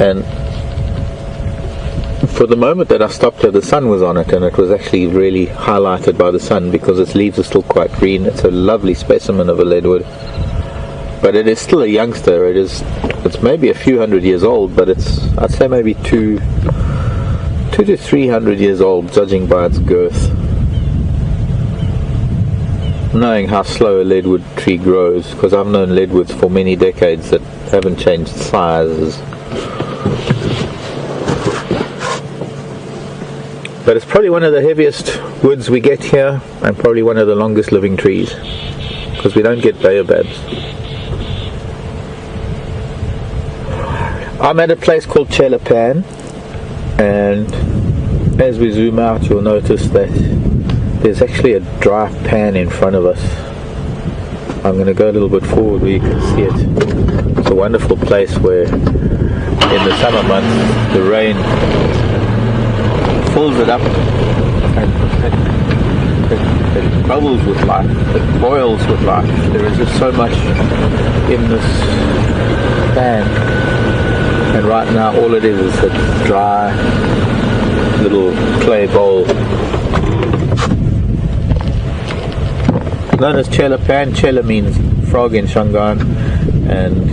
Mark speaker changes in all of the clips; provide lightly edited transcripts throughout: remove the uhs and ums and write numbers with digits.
Speaker 1: and for the moment that I stopped here, the sun was on it, and it was actually really highlighted by the sun because its leaves are still quite green. It's a lovely specimen of a leadwood, but it is still a youngster. It's maybe a few hundred years old, but I'd say maybe two to 300 years old, judging by its girth. Knowing how slow a leadwood tree grows, because I've known leadwoods for many decades that haven't changed sizes. But it's probably one of the heaviest woods we get here, and probably one of the longest living trees, because we don't get baobabs. I'm at a place called Chelapan, and as we zoom out you'll notice that there's actually a dry pan in front of us. I'm going to go a little bit forward where you can see it. It's a wonderful place where in the summer months the rain fills it up and it bubbles with life, it boils with life. There is just so much in this pan, and right now all it is a dry little clay bowl known as Chelapan. Chela means frog in Shangaan, and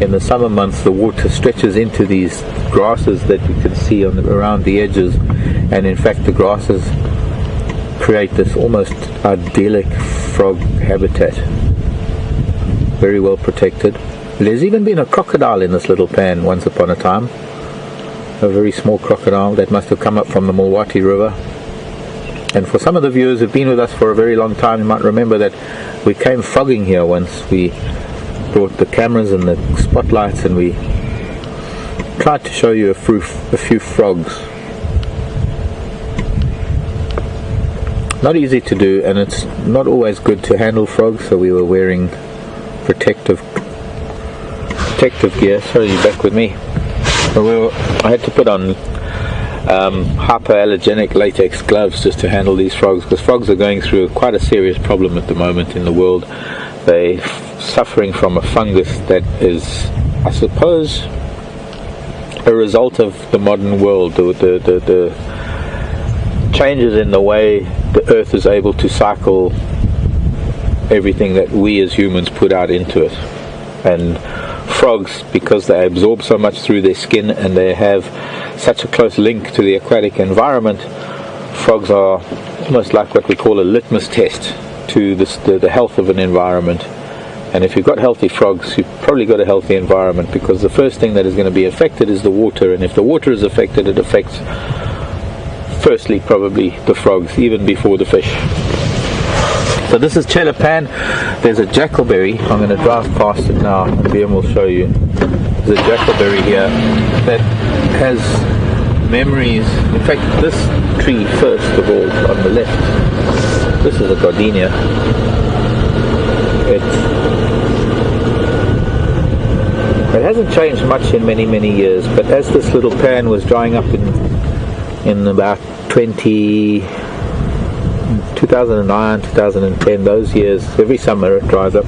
Speaker 1: in the summer months the water stretches into these grasses that you can see around the edges, and in fact the grasses create this almost idyllic frog habitat, very well protected. There's even been a crocodile in this little pan once upon a time, a very small crocodile that must have come up from the Mulwati River. And for some of the viewers who've been with us for a very long time, you might remember that we came frogging here once. We brought the cameras and the spotlights and we tried to show you a few frogs. Not easy to do, and it's not always good to handle frogs, so we were wearing protective gear. Sorry, you're back with me. So I had to put on hypoallergenic latex gloves just to handle these frogs, because frogs are going through quite a serious problem at the moment in the world. They're suffering from a fungus that is, I suppose, a result of the modern world, the changes in the way the earth is able to cycle everything that we as humans put out into it. And frogs, because they absorb so much through their skin and they have such a close link to the aquatic environment, frogs are almost like what we call a litmus test to the health of an environment. And if you've got healthy frogs, you've probably got a healthy environment, because the first thing that is going to be affected is the water, and if the water is affected, it affects firstly probably the frogs even before the fish. So this is Chelapan. There's a jackalberry. I'm going to drive past it now and BM will show you. There's a jackalberry here that has memories. In fact, this tree first of all on the left, this is a gardenia. It hasn't changed much in many years, but as this little pan was drying up in about 2009, 2010, those years, every summer it dries up.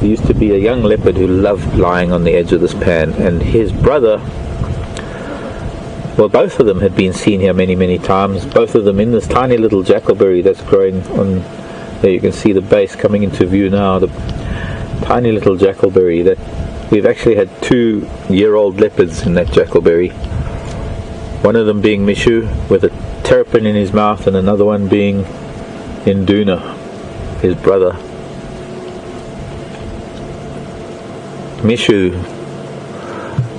Speaker 1: There used to be a young leopard who loved lying on the edge of this pan, and his brother, well, both of them had been seen here many times, both of them in this tiny little jackalberry that's growing on there. You can see the base coming into view now, the tiny little jackalberry. That we've actually had 2-year-old leopards in that jackalberry, one of them being Mishu with a terrapin in his mouth, and another one being Induna, his brother. Mishu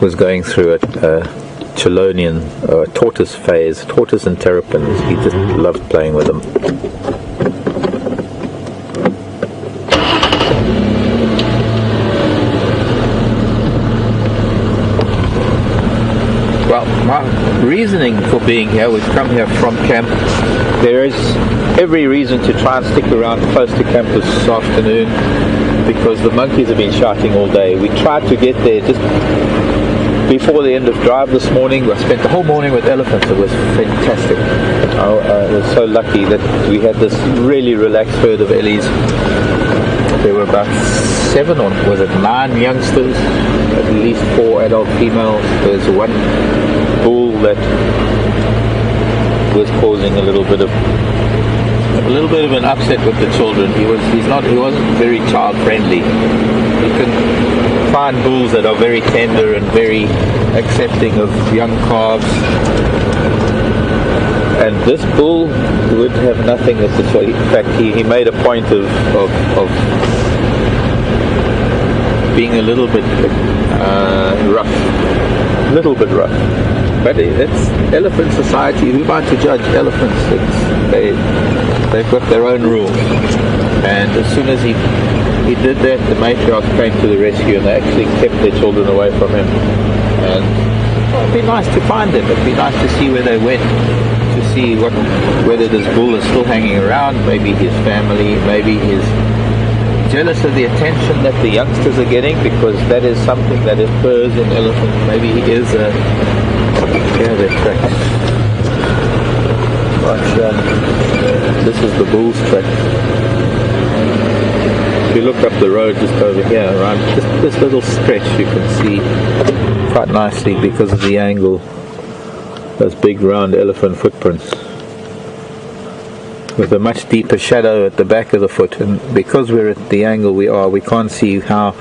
Speaker 1: was going through a Chelonian, or a tortoise phase, tortoise and terrapins. He just loved playing with them. Well, my reasoning for being here, we've come here from camp. There is every reason to try and stick around close to camp this afternoon, because the monkeys have been shouting all day. We tried to get there just before the end of drive this morning. I spent the whole morning with elephants. It was fantastic. I was so lucky that we had this really relaxed herd of ellies. there were about 7 or was it 9 youngsters, at least 4 adult females. There's one bull that was causing a little bit of an upset with the children. He wasn't very child friendly. You can find bulls that are very tender and very accepting of young calves, and this bull would have nothing with the child. In fact, he made a point of being a little bit rough. But it's elephant society. Who am I to judge elephants? They've got their own rules. And as soon as he did that, the matriarch came to the rescue, and they actually kept their children away from him. And it'd be nice to find them. It'd be nice to see where they went, to see whether this bull is still hanging around. Maybe his family, maybe he's jealous of the attention that the youngsters are getting, because that is something that occurs in elephants. Maybe he is a... Yeah, they're tracks. But this is the bull's track. If you look up the road just over here, around this little stretch, you can see quite nicely, because of the angle, those big round elephant footprints with a much deeper shadow at the back of the foot. And because we're at the angle we can't see how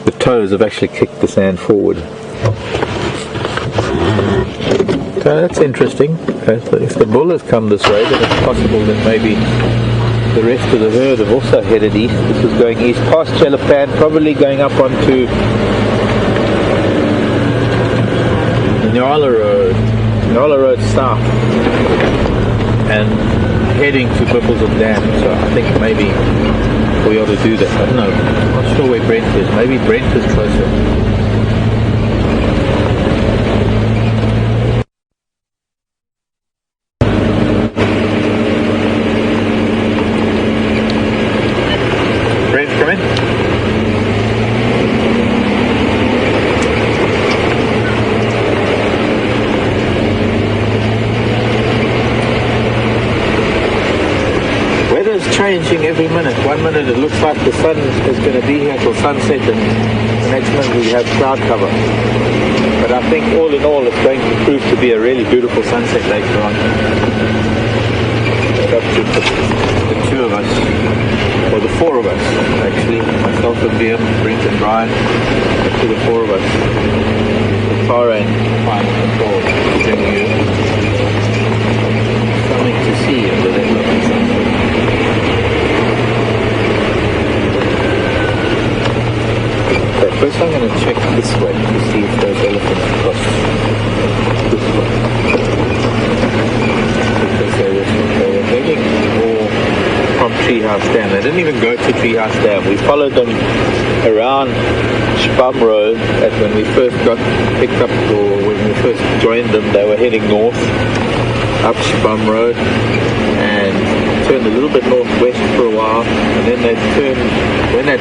Speaker 1: the toes have actually kicked the sand forward. So that's interesting. If the bull has come this way, then it's possible that maybe the rest of the herd have also headed east. This is going east past Chelapan, probably going up onto Nyala Road south, and heading to Buffelsdam Dam. So I think maybe we ought to do that. I don't know. I'm not sure where Brent is. Maybe Brent is closer. Changing every minute. 1 minute it looks like the sun is going to be here till sunset, and the next minute we have cloud cover. But I think all in all it's going to prove to be a really beautiful sunset later on. It's up to the 2 of us, or the 4 of us actually, myself and Liam, Brent and Brian, up to the 4 of us. The far end, final control, bringing you something to see under that lovely sunset. First I'm going to check this way to see if those elephants cross this way. Because they were heading more from Treehouse Dam. They didn't even go to Treehouse Dam. We followed them around Spam Road, and when we first got picked up, or when we first joined them, they were heading north up Spam Road and turned a little bit northwest for a while, and then they turned when that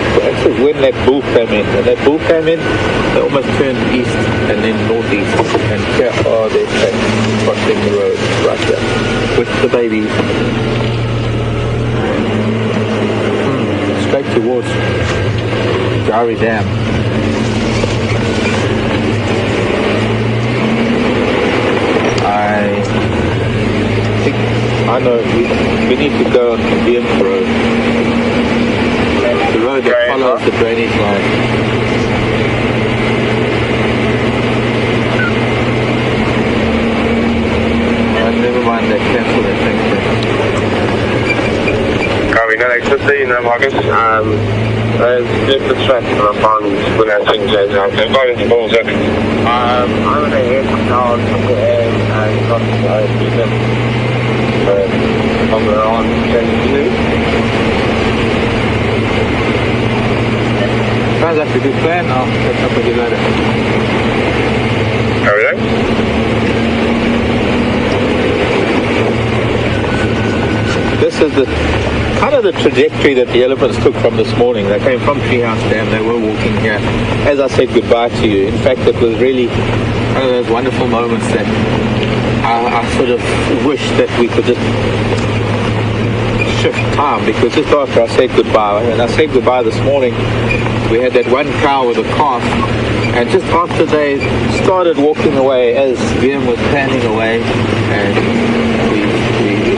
Speaker 1: bull came in. When that bull came in, they almost turned east and then northeast, and here are their tracks crossing the road right here with the babies straight towards Jari Dam. I know we need to go on the Liam Road, the road that follows the drainage line. Never mind that, cancel that, thanks.
Speaker 2: Copy, no electricity, no markets. There's the stress on the farm when that thing goes out. So I'm going to balls up. I'm going to head down to the air and not to somewhere on 22.
Speaker 1: Sounds like a good plan. I'll catch up with you later.
Speaker 2: How are you?
Speaker 1: This is the kind of the trajectory that the elephants took from this morning. They came from Treehouse Dam. They were walking here. As I said goodbye to you. In fact, it was really one of those wonderful moments that I sort of wish that we could just shift time, because just after I said goodbye, and I said goodbye this morning, we had that one cow with a calf, and just after they started walking away, as Liam was panning away, and we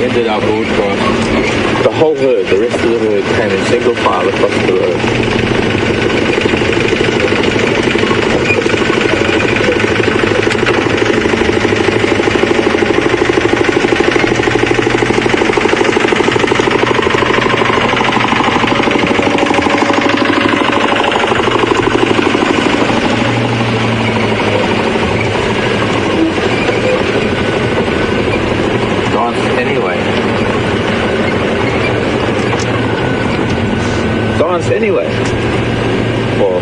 Speaker 1: ended our broadcast, the whole herd, the rest of the herd came in single file across the road. Anyway, or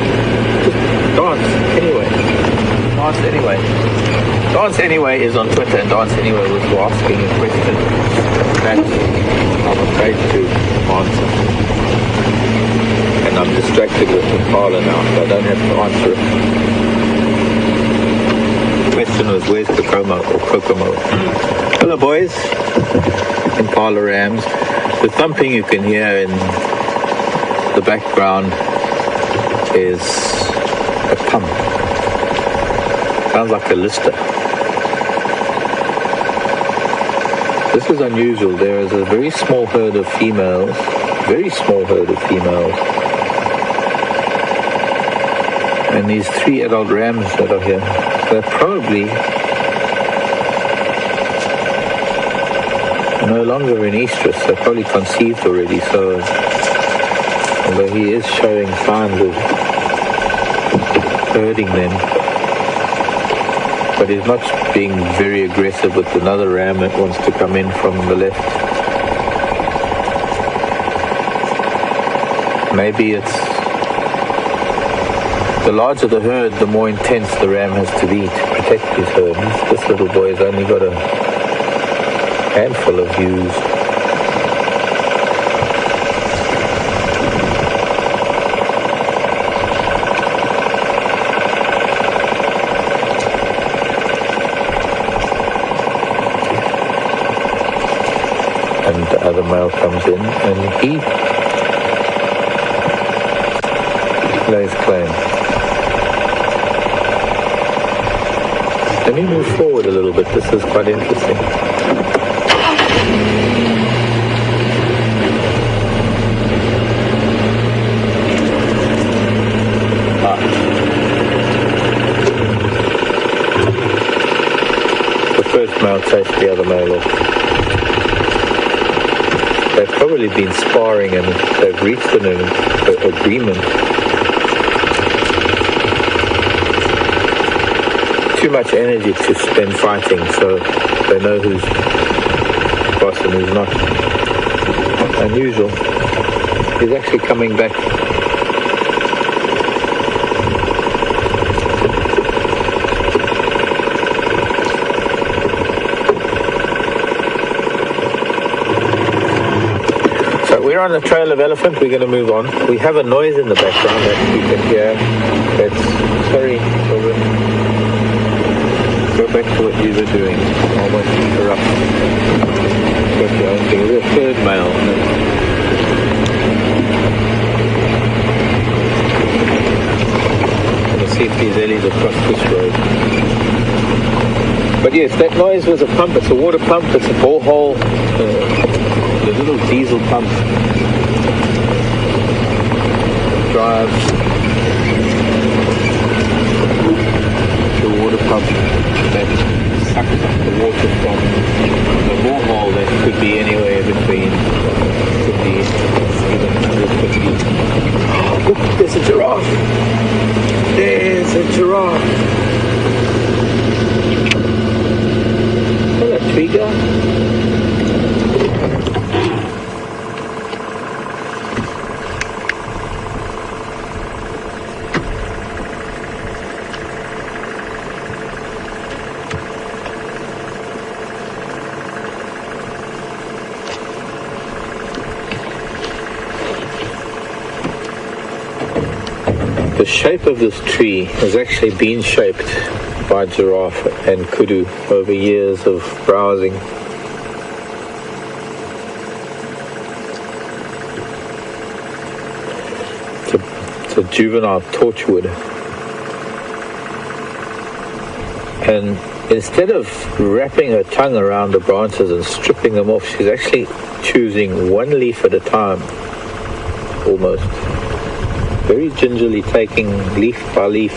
Speaker 1: just dance anyway. Dance anyway. Dance anyway is on Twitter, and dance anyway was asking a question that I'm afraid to answer, and I'm distracted with Impala now, so I don't have to answer it. The question was, where's Kokomo or Kokomo? Hello, boys. Impala rams. The thumping you can hear in the background is a pump. Sounds like a lister. This is unusual. There is a very small herd of females, and these 3 adult rams that are here, they're probably no longer in estrus. They're probably conceived already, so although he is showing signs of herding them, but he's not being very aggressive with another ram that wants to come in from the left. Maybe it's the larger the herd, the more intense the ram has to be to protect his herd. This little boy has only got a handful of ewes. And the other male comes in and he lays claim. Let me move forward a little bit. This is quite interesting. The first male chased the other male off. They've probably been sparring and they've reached an agreement. Too much energy to spend fighting, so they know who's boss and who's not. Unusual. He's actually coming back. We're on a trail of elephant. We're going to move on. We have a noise in the background that you can hear. Sorry, children. Go back to what you were doing. I won't interrupt. Go to your own thing. We're a third male. I'm going to see if these ellies across this road. But yes, that noise was a pump. It's a water pump. It's a borehole. The little diesel pump drives the water pump that sucks up the water from the borehole that could be anywhere between 50 even 150. Look, there's a giraffe. There's a giraffe. Hello, Twiga. The shape of this tree has actually been shaped by giraffe and kudu over years of browsing. It's a juvenile torchwood. And instead of wrapping her tongue around the branches and stripping them off, she's actually choosing one leaf at a time, almost. Very gingerly taking leaf by leaf.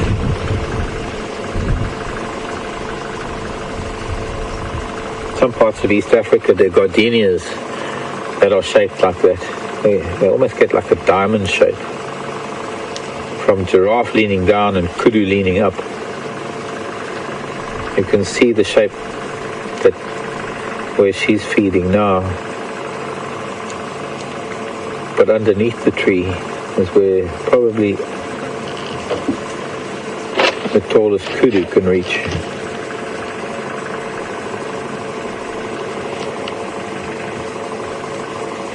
Speaker 1: Some parts of East Africa, there are gardenias that are shaped like that. They almost get like a diamond shape. From giraffe leaning down and kudu leaning up. You can see the shape that where she's feeding now. But underneath the tree is where probably the tallest kudu can reach.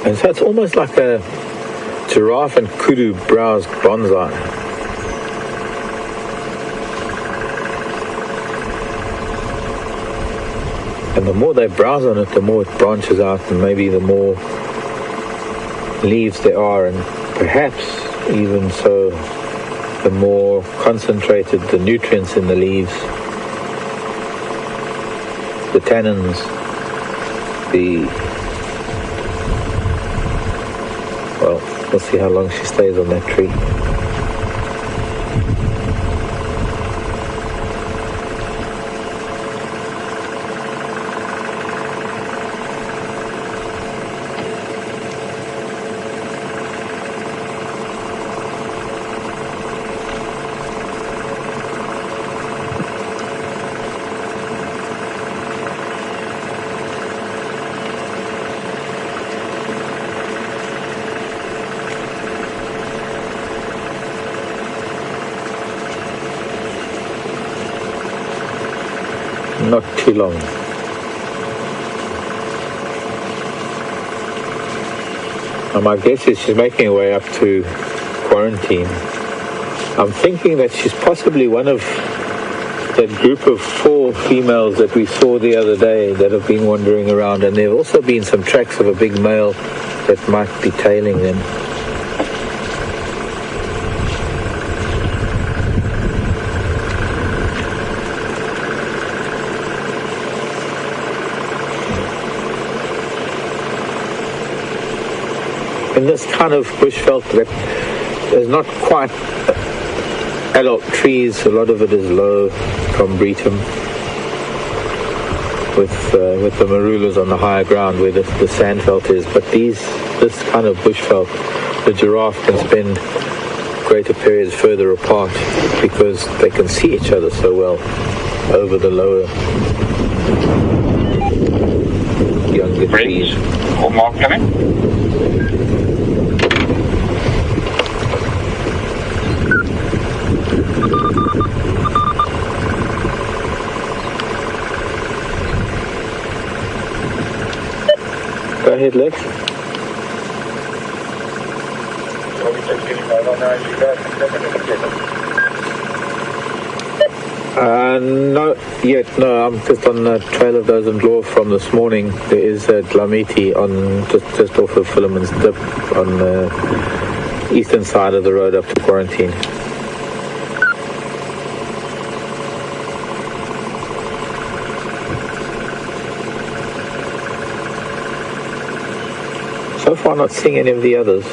Speaker 1: And so it's almost like a giraffe and kudu browse bonsai. And the more they browse on it, the more it branches out, and maybe the more leaves there are, and perhaps even so, the more concentrated the nutrients in the leaves, the tannins, well, we'll see how long she stays on that tree. Not too long. And my guess is she's making her way up to quarantine. I'm thinking that she's possibly one of that group of 4 females that we saw the other day that have been wandering around, and there have also been some tracks of a big male that might be tailing them. In this kind of bushveld that is not quite adult trees, a lot of it is low combretum with the marulas on the higher ground where the sandveld is. But this kind of bushveld, the giraffe can spend greater periods further apart because they can see each other so well over the lower younger trees.
Speaker 2: Or Mark coming?
Speaker 1: Go ahead, Lex. Not yet. No, I'm just on the trail of those and Law from this morning. There is a Dlamiti on just off of Philemon's Dip on the eastern side of the road up to quarantine. So far, not seeing any of the others.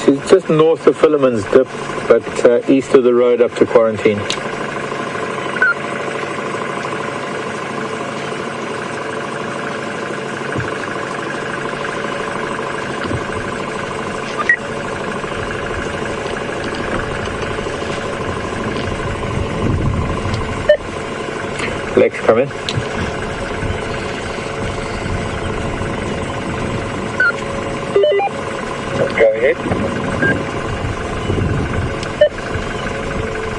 Speaker 1: She's just north of Philemon's Dip, but east of the road up to quarantine. Lex, come in.
Speaker 2: Go ahead.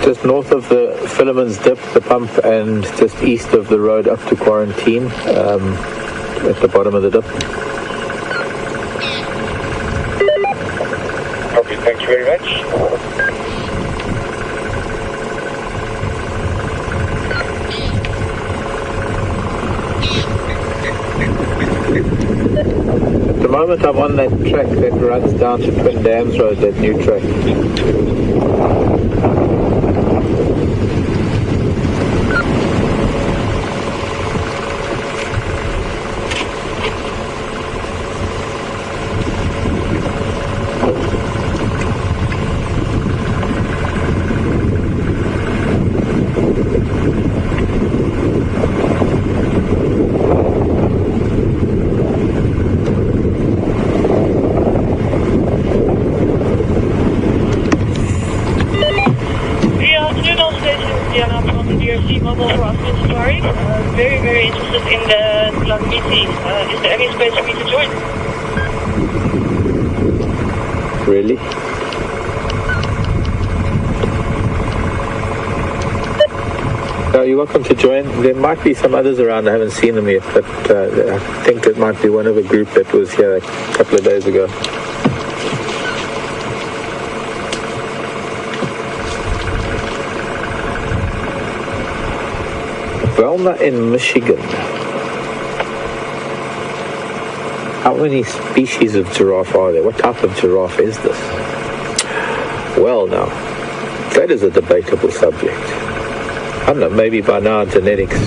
Speaker 1: Just north of the Philemon's Dip, the pump, and just east of the road up to quarantine, at the bottom of the dip.
Speaker 2: Thank you very much.
Speaker 1: At the moment I'm on that track that runs down to Twin Dams Road, that new track.
Speaker 3: Very, very interested in the Tlamisi. Is there any space for me to join?
Speaker 1: Really? No, you're welcome to join. There might be some others around. I haven't seen them yet, but I think it might be one of a group that was here a couple of days ago. Velma in Michigan. How many species of giraffe are there? What type of giraffe is this? Well, now, that is a debatable subject. I don't know, maybe by now genetics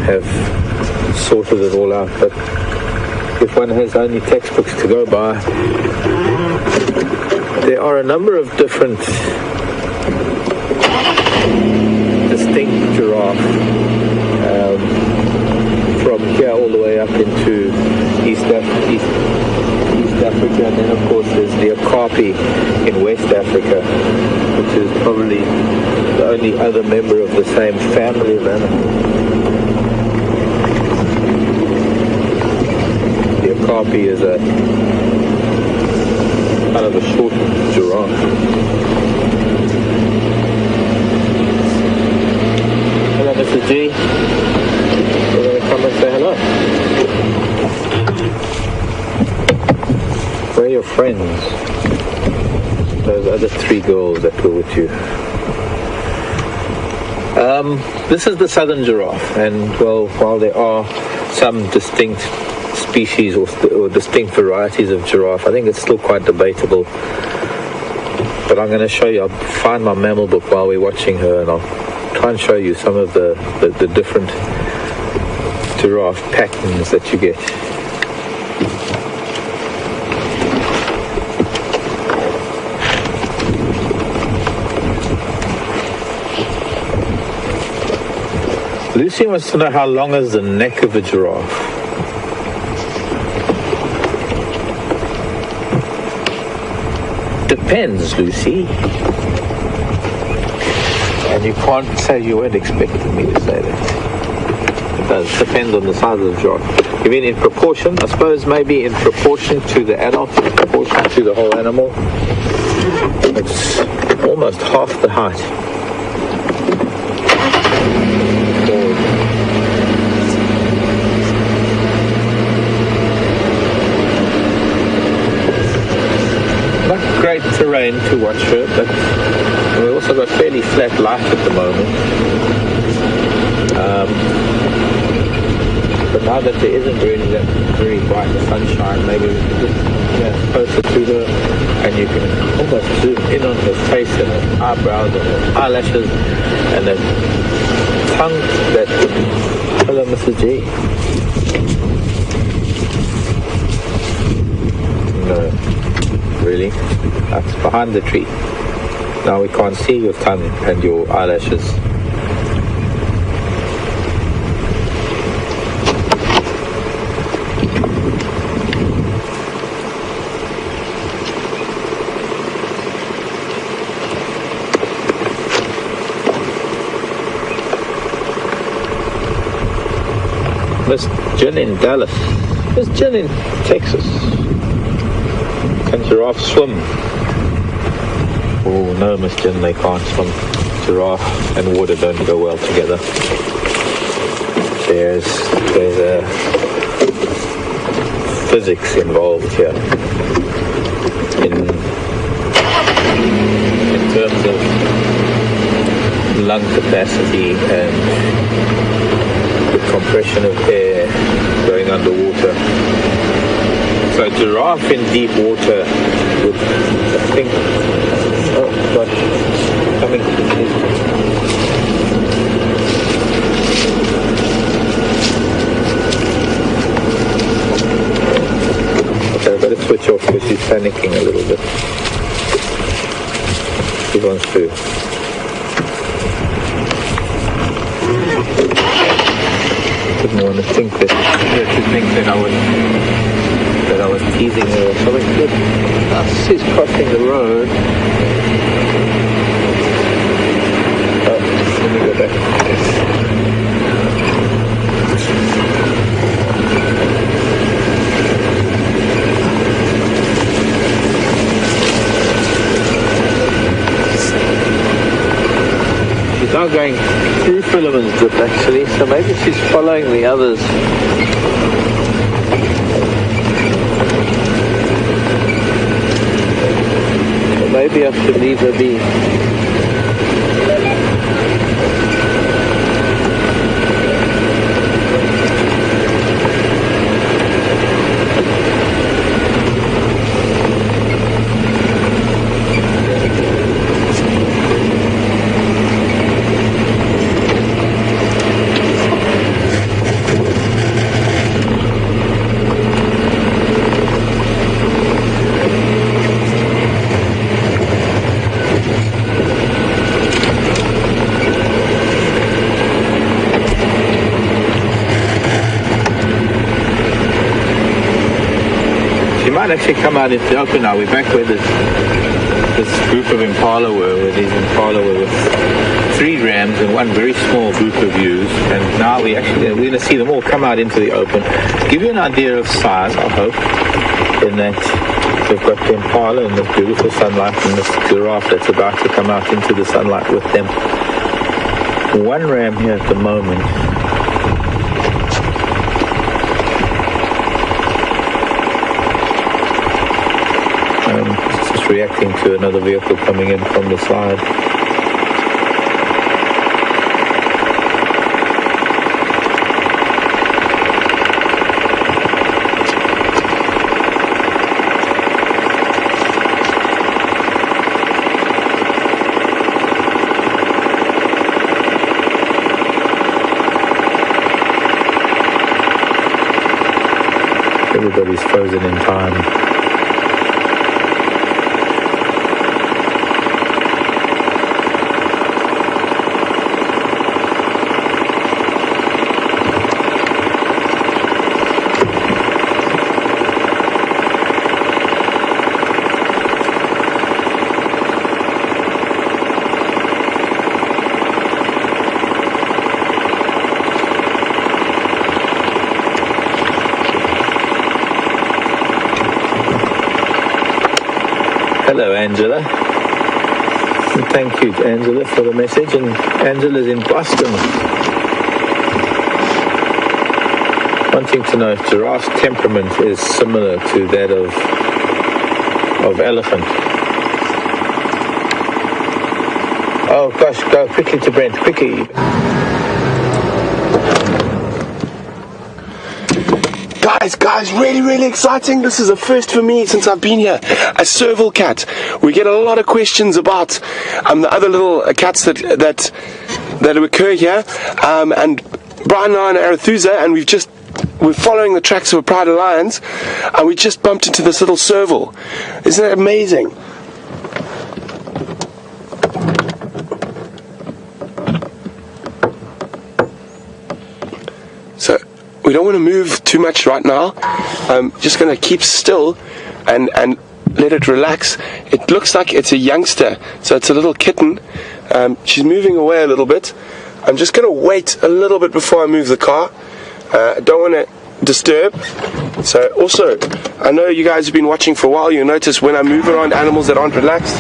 Speaker 1: have sorted it all out, but if one has only textbooks to go by, there are a number of different distinct giraffe from here all the way up into East Africa, and then of course there's the okapi in West Africa, which is probably the only other member of the same family of animals. The okapi is a kind of a short giraffe. Hello, Mrs. G. You're going to come and say hello. Where are your friends? Those other three girls that were with you. This is the southern giraffe, and well, while there are some distinct species or distinct varieties of giraffe, I think it's still quite debatable. But I'm going to show you, I'll find my mammal book while we're watching her, and I'll try and show you some of the different giraffe patterns that you get. Lucy wants to know how long is the neck of a giraffe. Depends, Lucy. And you can't say you weren't expecting me to say that. It does depend on the size of the giraffe. You mean in proportion? I suppose maybe in proportion to the adult, in proportion to the whole animal. It's almost half the height. Not great terrain to watch her, but we've also got fairly flat light at the moment. But now that there isn't really that very bright sunshine, maybe we can just get closer to her and you can almost zoom in on her face and her eyebrows and her eyelashes and the tongue that... Hello, Mrs. G. No, really? That's behind the tree. Now we can't see your tongue and your eyelashes. Miss Jen in Dallas. Miss Jen in Texas. Can giraffe swim? Oh no, Miss Jen, they can't swim. Giraffe and water don't go well together. There's a physics involved here in in terms of lung capacity and the compression of air going underwater. So a giraffe in deep water would, I think, oh gosh, coming. Okay, I've got to switch off because he's panicking a little bit. He wants to. Didn't want to think that. To think that I was teasing her or something. Look, she's crossing the road. Oh, let me go back. She's now going through Philemon's Dip actually, so maybe she's following the others. Or maybe I should leave her be. Actually come out into the open now. We're back where this group of impala were, where these impala were with 3 rams and one very small group of ewes, and now we're going to see them all come out into the open. Give you an idea of size, I hope, in that we've got the impala in this beautiful sunlight and this giraffe that's about to come out into the sunlight with them. One ram here at the moment. Just reacting to another vehicle coming in from the side. Everybody's frozen in time. Hello, Angela. And thank you, Angela, for the message. And Angela's in Boston, wanting to know if giraffe's temperament is similar to that of elephant. Oh gosh, go quickly to Brent, quickly.
Speaker 4: Guys, really exciting. This is a first for me since I've been here. A Serval cat. We get a lot of questions about the other little cats that occur here. And Brian and I are in Arethusa, and we're following the tracks of a pride of lions, and we just bumped into this little Serval. Isn't that amazing? So we don't want to move too much right now. Just going to keep still and let it relax. It looks like it's a youngster, so it's a little kitten. She's moving away a little bit. I'm just going to wait a little bit before I move the car. I don't want to disturb. So also, I know you guys have been watching for a while. You'll notice when I move around animals that aren't relaxed,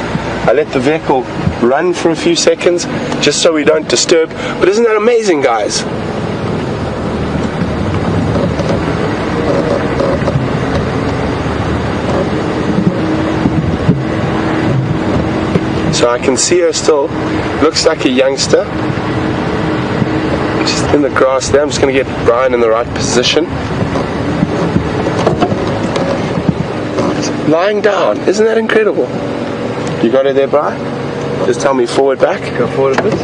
Speaker 4: I let the vehicle run for a few seconds just so we don't disturb. But isn't that amazing, guys? So I can see her still. Looks like a youngster. She's in the grass there. I'm just going to get Brian in the right position. Lying down. Isn't that incredible? You got her there, Brian? Just tell me forward, back.
Speaker 5: Go forward a bit.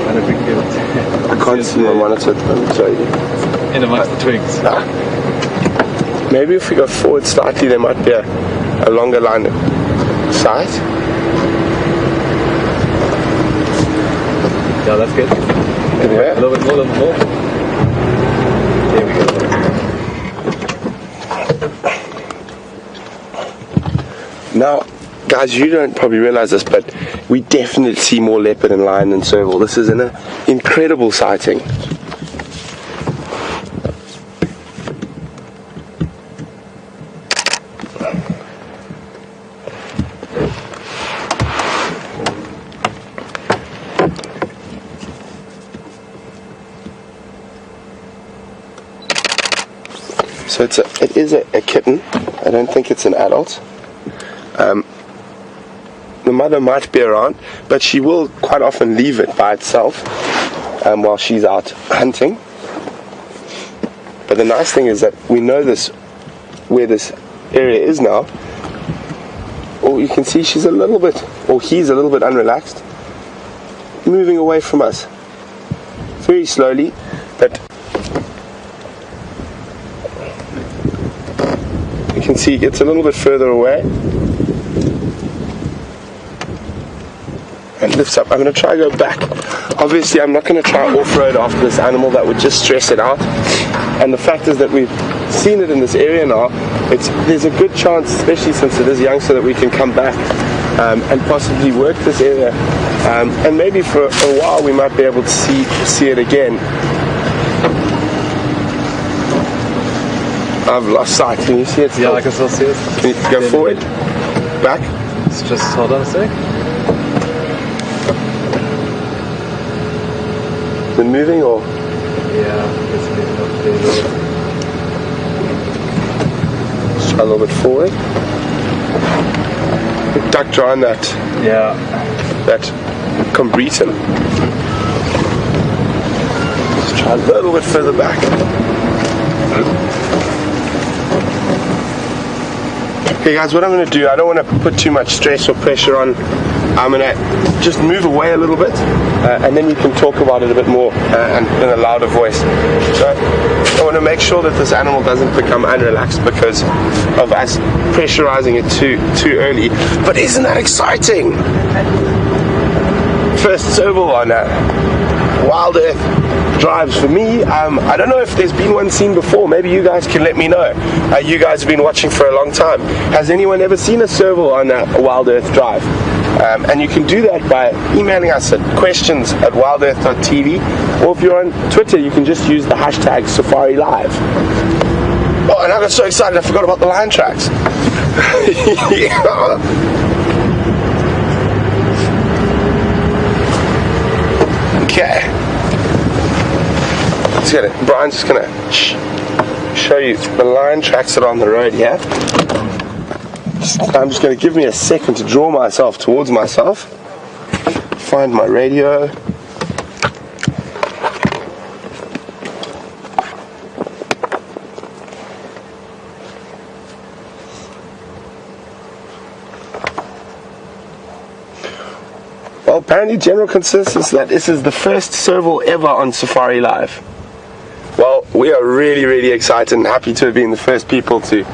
Speaker 5: And if we can get it.
Speaker 4: I can't see my monitor. I'm sorry.
Speaker 5: In amongst the twigs.
Speaker 4: Maybe if we go forward slightly, there might be a longer line of sight.
Speaker 5: Yeah, that's good.
Speaker 4: Yeah.
Speaker 5: A little bit more. There we go.
Speaker 4: Now, guys, you don't probably realize this, but we definitely see more leopard and lion than serval. This is an incredible sighting. So it is a kitten. I don't think it's an adult. The mother might be around, but she will quite often leave it by itself while she's out hunting. But the nice thing is that we know where this area is now. Oh, you can see she's a little bit, or he's a little bit unrelaxed, moving away from us very slowly, but you can see he gets a little bit further away and lifts up. I'm going to try to go back. Obviously, I'm not going to try off-road after this animal. That would just stress it out. And the fact is that we've seen it in this area now. There's a good chance, especially since it is youngster, that we can come back and possibly work this area. And maybe for a while we might be able to see it again. I've lost sight. Can you see it still?
Speaker 5: Yeah, I can still see it.
Speaker 4: Can you go forward? Back?
Speaker 5: Let's just hold on a sec.
Speaker 4: Is it moving or?
Speaker 5: Yeah, it's moving up there.
Speaker 4: Let's try a little bit forward. Duck drawing that combretum. Let's try a little bit further back. Okay guys, what I'm going to do, I don't want to put too much stress or pressure on. I'm going to just move away a little bit and then we can talk about it a bit more and in a louder voice. So I want to make sure that this animal doesn't become unrelaxed because of us pressurizing it too early. But isn't that exciting? First serval on Wild Earth drives for me. I don't know if there's been one seen before. Maybe you guys can let me know. You guys have been watching for a long time. Has anyone ever seen a serval on a Wild Earth drive? And you can do that by emailing us at questions@wildearth.tv, or if you're on Twitter, you can just use the hashtag #SafariLive. Oh, and I got so excited I forgot about the lion tracks. Yeah. Okay. Brian's just gonna show you the lion tracks that are on the road here. I'm just gonna give me a second to draw myself towards myself. Find my radio. Well, apparently general consensus that this is the first serval ever on Safari Live. Well, we are really, really excited and happy to have been the first people to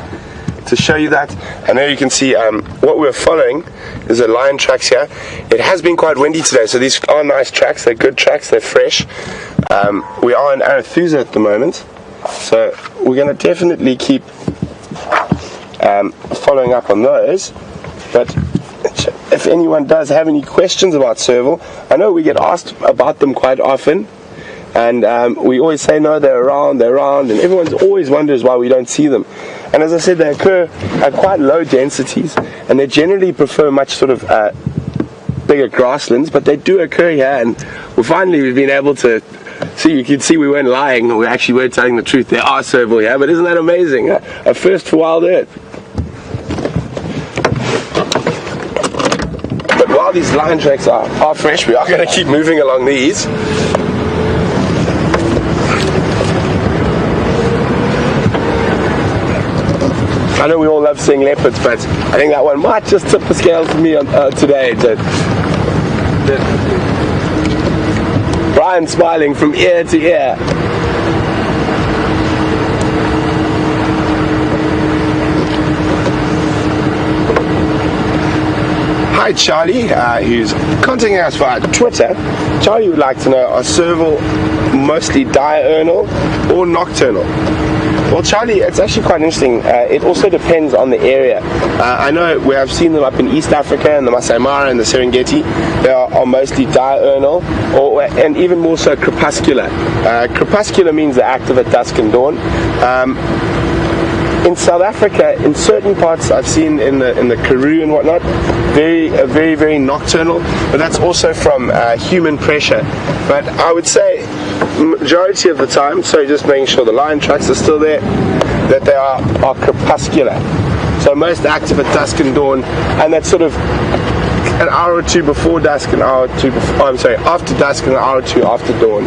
Speaker 4: show you that. And there you can see what we're following is the lion tracks here. It has been quite windy today, so these are nice tracks. They're good tracks, they're fresh. We are in Arethusa at the moment, so we're going to definitely keep following up on those. But if anyone does have any questions about serval, I know we get asked about them quite often. And we always say, no, they're around, and everyone always wonders why we don't see them. And as I said, they occur at quite low densities, and they generally prefer much sort of bigger grasslands, but they do occur here, and we've been able to see, you can see we weren't lying, we actually were telling the truth. There are serval here, but isn't that amazing? A first for Wild Earth. these lion tracks are fresh, we are going to keep moving along these. I know we all love seeing leopards, but I think that one might just tip the scale for me today. Brian smiling from ear to ear. Hi Charlie, who's contacting us via Twitter. Charlie would like to know, are serval mostly diurnal or nocturnal? Well Charlie, it's actually quite interesting. It also depends on the area. I know we have seen them up in East Africa and the Masai Mara and the Serengeti. They are mostly diurnal and even more so crepuscular. Crepuscular means they're active at dusk and dawn. In South Africa, in certain parts I've seen in the Karoo and whatnot, very, very nocturnal, but that's also from human pressure. But I would say majority of the time, so just making sure the lion tracks are still there, that they are crepuscular. So most active at dusk and dawn, and that's sort of an hour or two before dusk, an hour or two before, after dusk and an hour or two after dawn.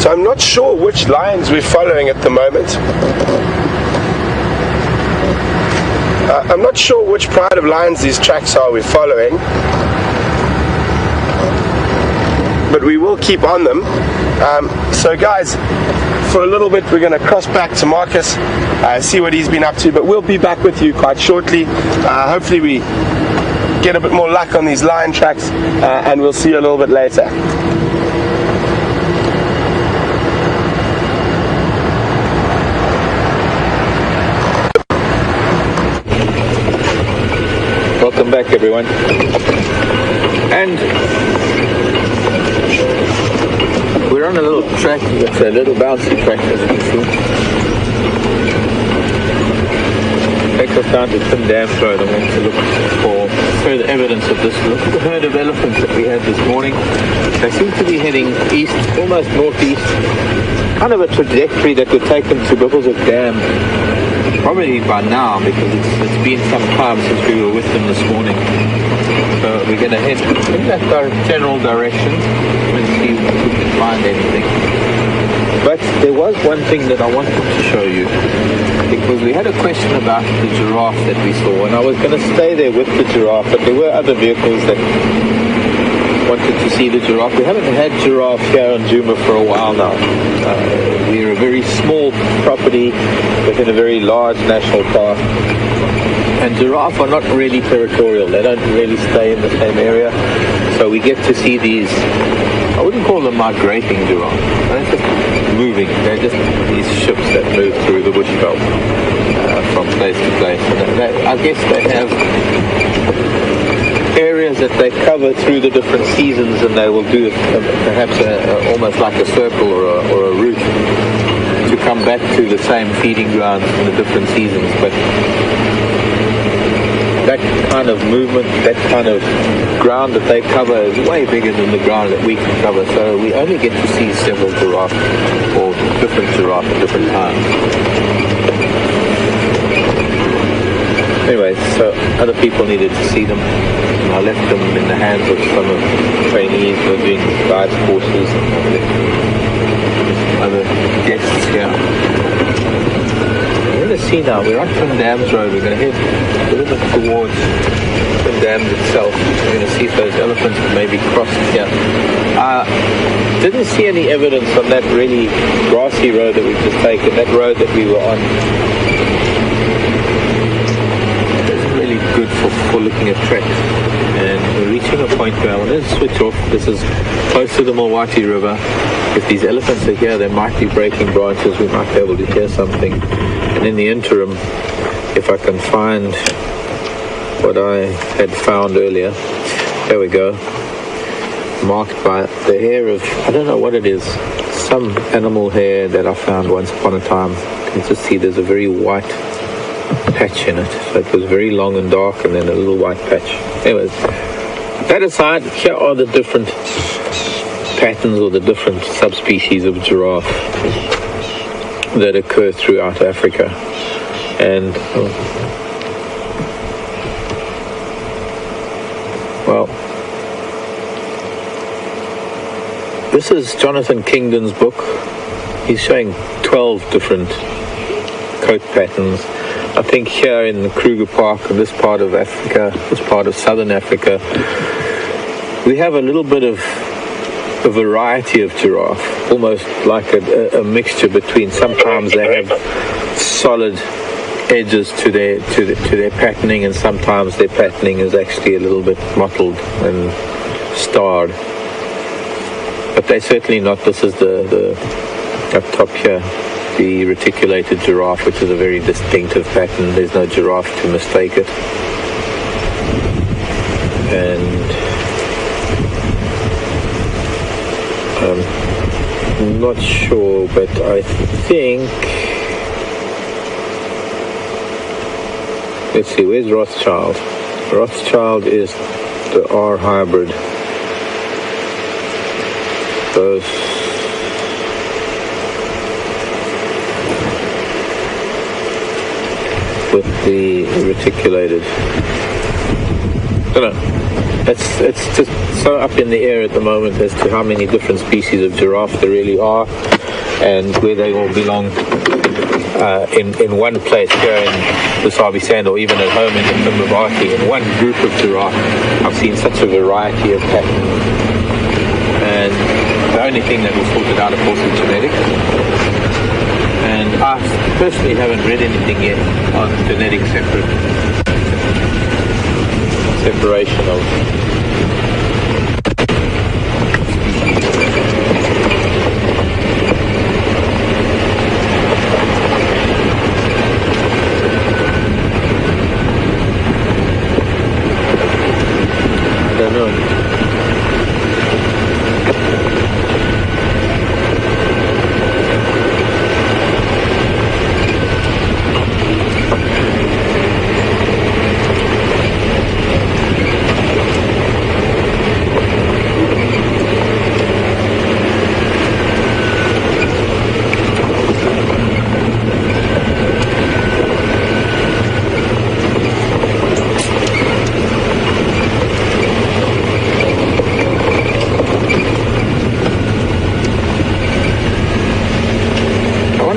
Speaker 4: I'm not sure which lions we're following at the moment. I'm not sure which pride of lions these tracks are we're following, but we will keep on them. So guys, for a little bit we're going to cross back to Marcus, see what he's been up to, but we'll be back with you quite shortly. Hopefully we get a bit more luck on these lion tracks, and we'll see you a little bit later.
Speaker 1: Welcome back everyone, and we're on a little track. It's a little bouncy track, as you can see. Takes us down to Twin Dams Road. I want to look for further evidence of this herd of elephants that we had this morning. They seem to be heading east, almost northeast, kind of a trajectory that would take them to Bubbles Dam. Probably by now, because it's been some time since we were with them this morning. So we're going to head in that general direction and see if we can find anything. But there was one thing that I wanted to show you, because we had a question about the giraffe that we saw, and I was going to stay there with the giraffe, but there were other vehicles that wanted to see the giraffe. We haven't had giraffe here on Djuma for a while now. We're a very small property within a very large national park, and giraffe are not really territorial. They don't really stay in the same area, so we get to see these, I wouldn't call them migrating giraffe, they're just moving. They're just these ships that move through the bushveld from place to place, and I guess they have areas that they cover through the different seasons, and they will do perhaps almost like a circle or a route to come back to the same feeding grounds in the different seasons. But that kind of movement, that kind of ground that they cover is way bigger than the ground that we can cover, so we only get to see several giraffe or different giraffe at different times. Anyway, so other people needed to see them, and I left them in the hands of some of the trainees who are doing guide courses and other guests here. We're going to see now, we're on Twin Dams Road. We're going to head a little bit towards Twin Dams itself. We're going to see if those elephants maybe crossed here. Didn't see any evidence on that really grassy road that we've just taken, that road that we were on. Really good for looking at tracks, and we're reaching a point where I want to switch off. This is close to the Milwaukee River. If these elephants are here, they might be breaking branches. We might be able to hear something, and in the interim, if I can find what I had found earlier. There we go. Marked by the hair of, I don't know what it is, some animal hair that I found once upon a time. You can just see there's a very white patch in it. So it was very long and dark and then a little white patch. Anyways, that aside, here are the different patterns or the different subspecies of giraffe that occur throughout Africa. And well, this is Jonathan Kingdon's book. He's showing 12 different coat patterns. I think here in the Kruger Park, in this part of Africa, this part of southern Africa, we have a little bit of a variety of giraffe, almost like a mixture between, sometimes they have solid edges to their patterning, and sometimes their patterning is actually a little bit mottled and starred. But they're certainly not. This is the up top here, the reticulated giraffe, which is a very distinctive pattern. There's no giraffe to mistake it. And I'm not sure, but I think, let's see, where's Rothschild? Rothschild is the R hybrid. Those with the reticulated. I don't know. It's just so up in the air at the moment as to how many different species of giraffe there really are, and where they all belong in one place here in the Sabi Sand, or even at home in the Mavati, in one group of giraffe. I've seen such a variety of patterns, and the only thing that was sorted out, of course, is genetics. And I personally haven't read anything yet on genetic separation of I don't know.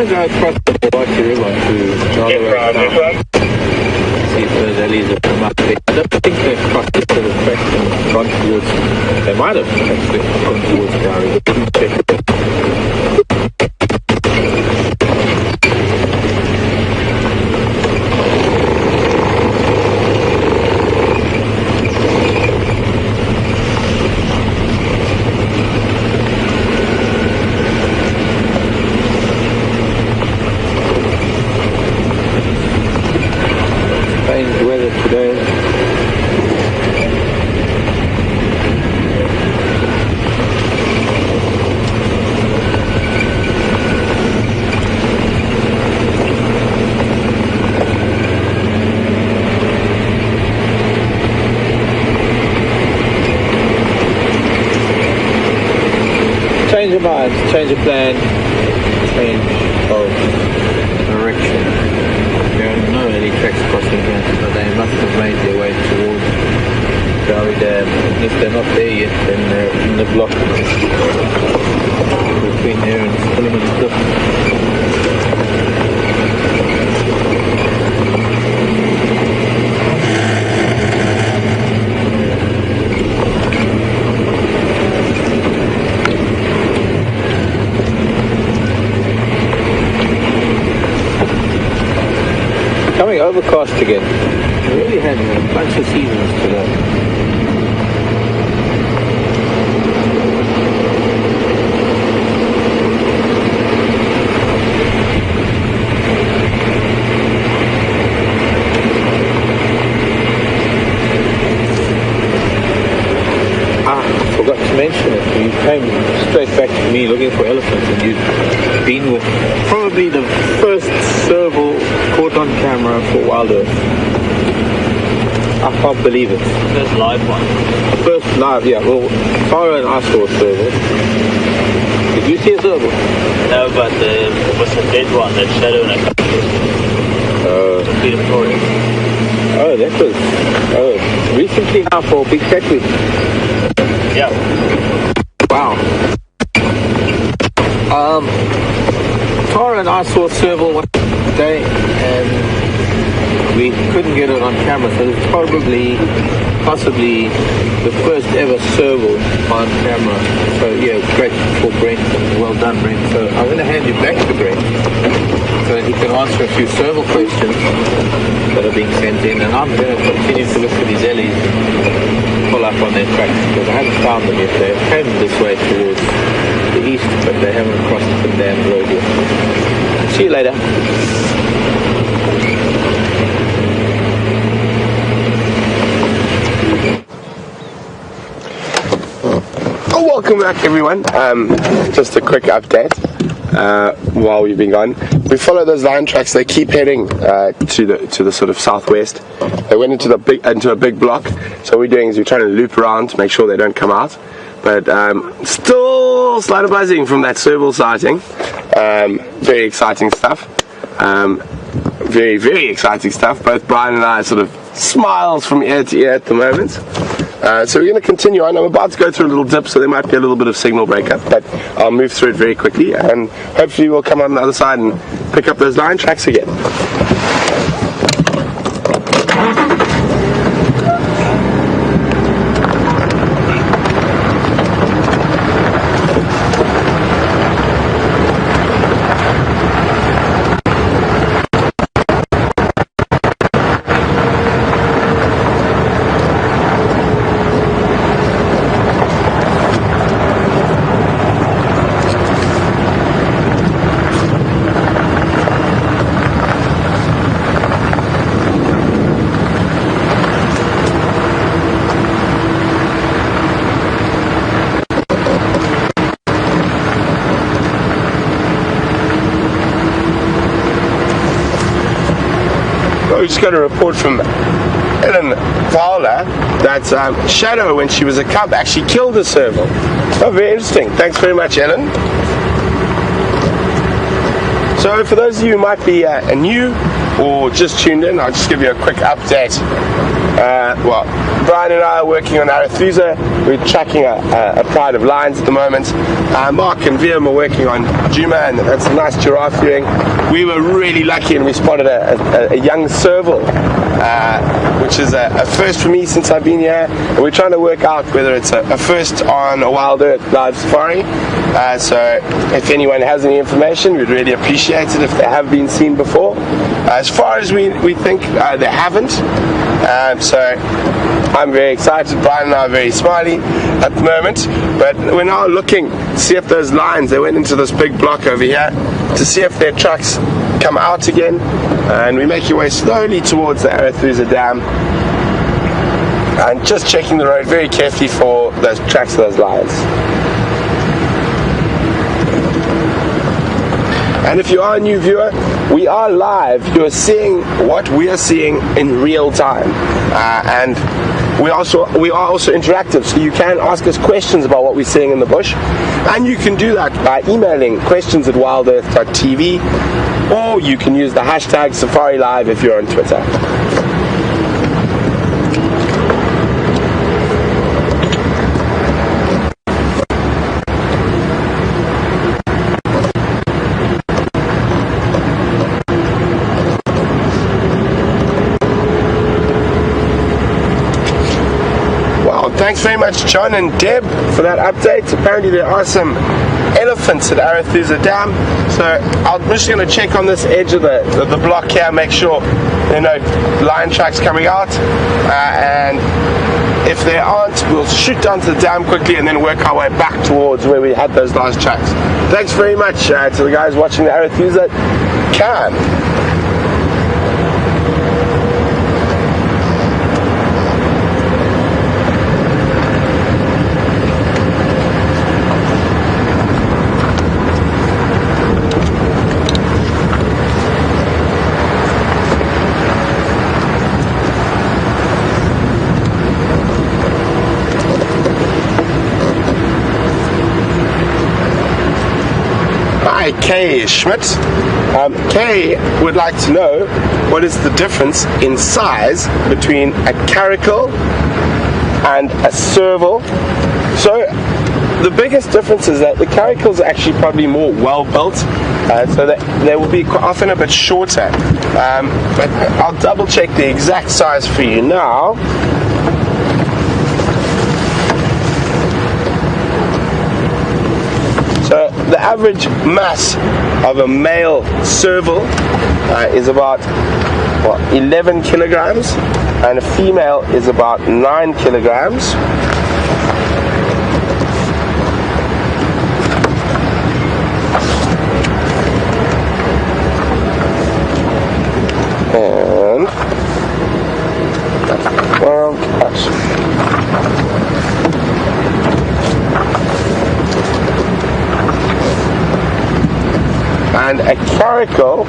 Speaker 1: Go across the White River to Jarlow, see if those alleys have come up there. I don't think they've crossed this little crest and gone towards, they might have actually gone towards Gary, but check. Change of mind, change of plan, change of direction. There are no any tracks crossing here, so they must have made their way towards Gary Dam. And if they're not there yet, then they're in the block between there and Spillerman's Cliff. Coming overcast again. We really had a bunch of seasons today. mention it. You came straight back to me looking for elephants, and you've been with probably the first serval caught on camera for Wild Earth. I can't believe it.
Speaker 5: First live one.
Speaker 1: First live, yeah. Well, Tara and I saw a serval. Did you see a serval?
Speaker 5: No, but it was a dead one, that shadow in a couple of Victoria.
Speaker 1: Oh, that was recently now for Big Cat Week.
Speaker 5: Yeah.
Speaker 1: Wow. Tara and I saw a serval one day, and we couldn't get it on camera, so it's possibly the first ever serval on camera. So yeah, great for Brent, well done Brent. So I'm going to hand you back to Brent so that he can answer a few serval questions that are being sent in, and I'm going to continue to look for these ellies and pull up on their tracks, because I haven't found them yet. They came this way towards the east, but they haven't crossed the damn road yet. See you later.
Speaker 4: Welcome back, everyone. Just a quick update while we've been gone. We follow those lion tracks. They keep heading to the sort of southwest. They went into a big block. So what we're doing is we're trying to loop around to make sure they don't come out. But still slight buzzing from that serval sighting. Very exciting stuff. Very, very exciting stuff. Both Brian and I sort of smiles from ear to ear at the moment. So we're going to continue on. I'm about to go through a little dip, so there might be a little bit of signal breakup, but I'll move through it very quickly, and hopefully we'll come on the other side and pick up those lion tracks again. We just got a report from Ellen Fowler that Shadow, when she was a cub, actually killed a serval. Oh, very interesting. Thanks very much, Ellen. So for those of you who might be new or just tuned in, I'll just give you a quick update. Well, Brian and I are working on Arethusa. We're tracking a pride of lions at the moment. Mark and Viam are working on Djuma, and that's a nice giraffe viewing. We were really lucky and we spotted a young serval, which is a first for me since I've been here. And we're trying to work out whether it's a first on a Wild Earth live safari. So if anyone has any information, we'd really appreciate it if they have been seen before. As far as we think, they haven't. So I'm very excited. Brian and I are very smiley at the moment, but we're now looking to see if those lions, they went into this big block over here, to see if their tracks come out again, and we make our way slowly towards the Arethusa Dam, and just checking the road very carefully for those tracks of those lions. And if you are a new viewer, we are live. You are seeing what we are seeing in real time, and we are also interactive, so you can ask us questions about what we're seeing in the bush, and you can do that by emailing questions@WildEarthTV, or you can use the hashtag SafariLive if you're on Twitter. Thanks very much, John and Deb, for that update. Apparently there are some elephants at Arethusa Dam, so I'm just going to check on this edge of the block here, make sure there are no lion tracks coming out, and if there aren't, we'll shoot down to the dam quickly and then work our way back towards where we had those last tracks. Thanks very much to the guys watching the Arethusa cam. Hi, Kay Schmidt. Kay would like to know what is the difference in size between a caracal and a serval. So the biggest difference is that the caracals are actually probably more well built, so that they will be often a bit shorter. But I'll double check the exact size for you now. So the average mass of a male serval is about 11 kilograms, and a female is about 9 kilograms. And and a caracal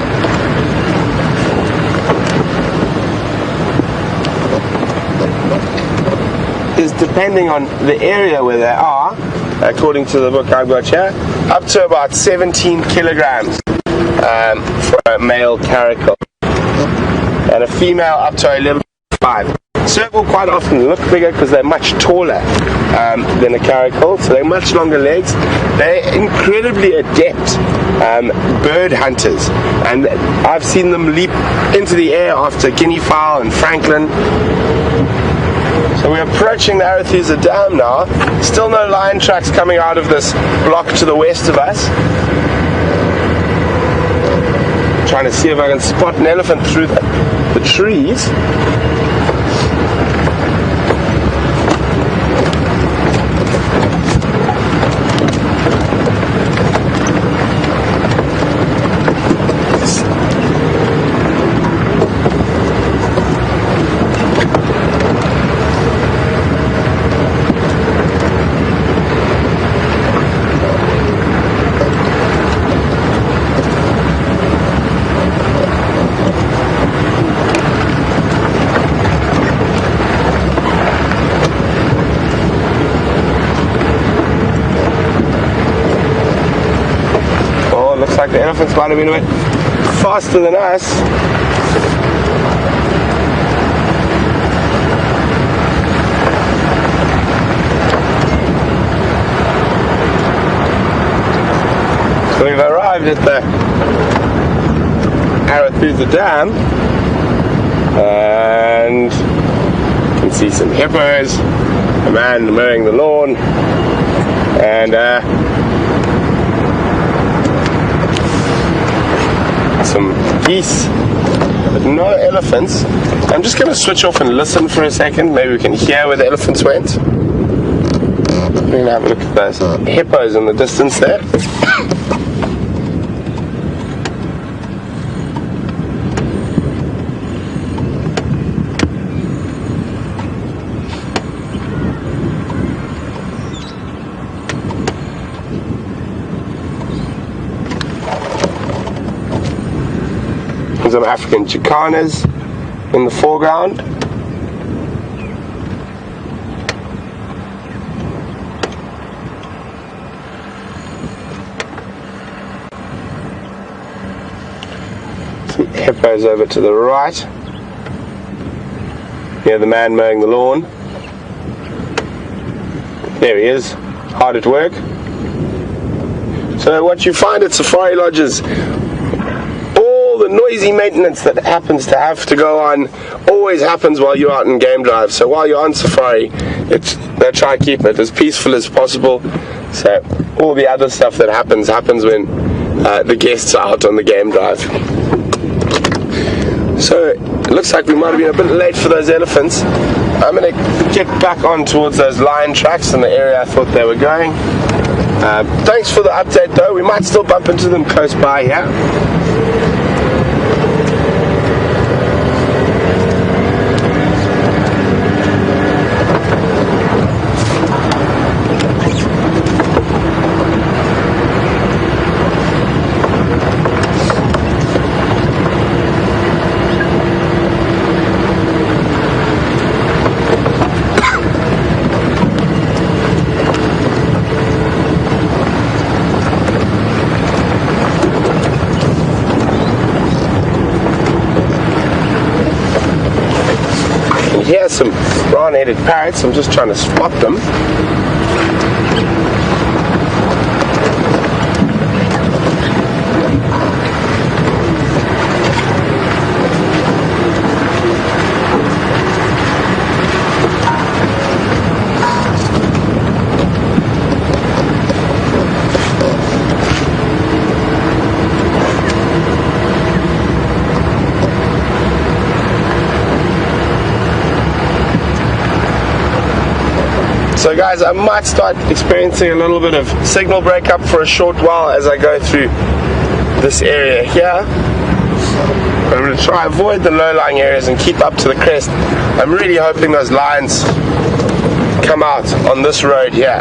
Speaker 4: is, depending on the area where they are, according to the book I've got here, up to about 17 kilograms for a male caracal, and a female up to 11.5. Serval quite often look bigger because they're much taller than a caracal, so they're much longer legs. They're incredibly adept bird hunters, and I've seen them leap into the air after guinea fowl and francolin. So we're approaching the Arethusa Dam now. Still no lion tracks coming out of this block to the west of us. Trying to see if I can spot an elephant through the trees. Like the elephants might have been a bit faster than us. So we've arrived at the Arethusa Dam, and you can see some hippos, a man mowing the lawn, and some geese, but no elephants. I'm just going to switch off and listen for a second. Maybe we can hear where the elephants went. We're going to have a look at those hippos in the distance there. Some African chicanas in the foreground. Some hippos over to the right. Here the man mowing the lawn. There he is, hard at work. So what you find at safari lodges, the noisy maintenance that happens to have to go on always happens while you're out in game drive. So while you're on safari, they try to keep it as peaceful as possible. So all the other stuff that happens when the guests are out on the game drive. So it looks like we might have been a bit late for those elephants. I'm going to get back on towards those lion tracks in the area I thought they were going. Thanks for the update though. We might still bump into them close by here. here's some brown-headed parrots. I'm just trying to spot them. So guys, I might start experiencing a little bit of signal breakup for a short while as I go through this area here. I'm going to try to avoid the low-lying areas and keep up to the crest. I'm really hoping those lines come out on this road here.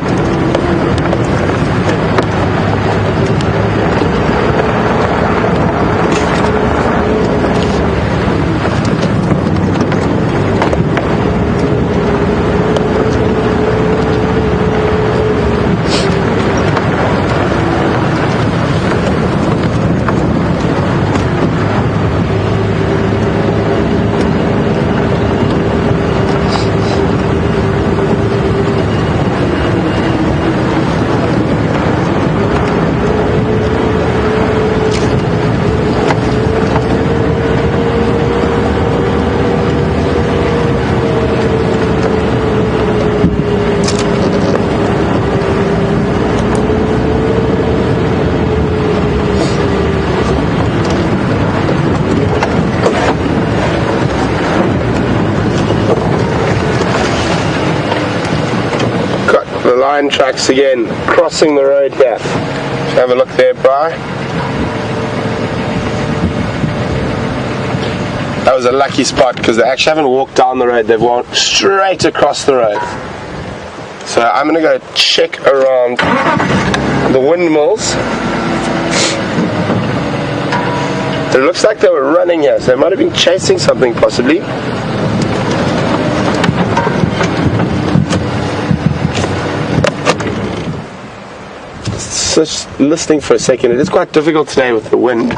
Speaker 4: Line tracks again, crossing the road here. Have a look there, Bri. That was a lucky spot because they actually haven't walked down the road, they've walked straight across the road. So I'm going to go check around the windmills. It looks like they were running here, so they might have been chasing something possibly. Just listening for a second. It is quite difficult today with the wind.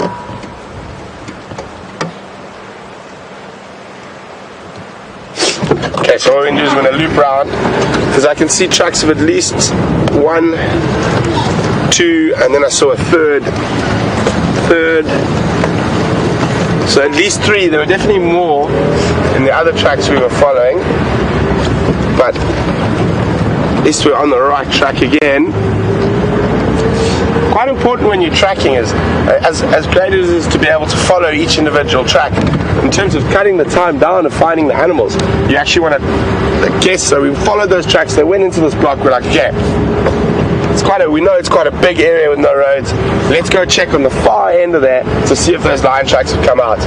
Speaker 4: Okay, so what we're going to do is we're going to loop around because I can see tracks of at least 1, 2, and then I saw a third. So at least 3. There were definitely more in the other tracks we were following, but at least we're on the right track again. Quite important when you're tracking is, as great as it is to be able to follow each individual track, in terms of cutting the time down and finding the animals, you actually want to guess. So we followed those tracks, they went into this block, we're like, okay, we know it's quite a big area with no roads, let's go check on the far end of there to see if those lion tracks have come out.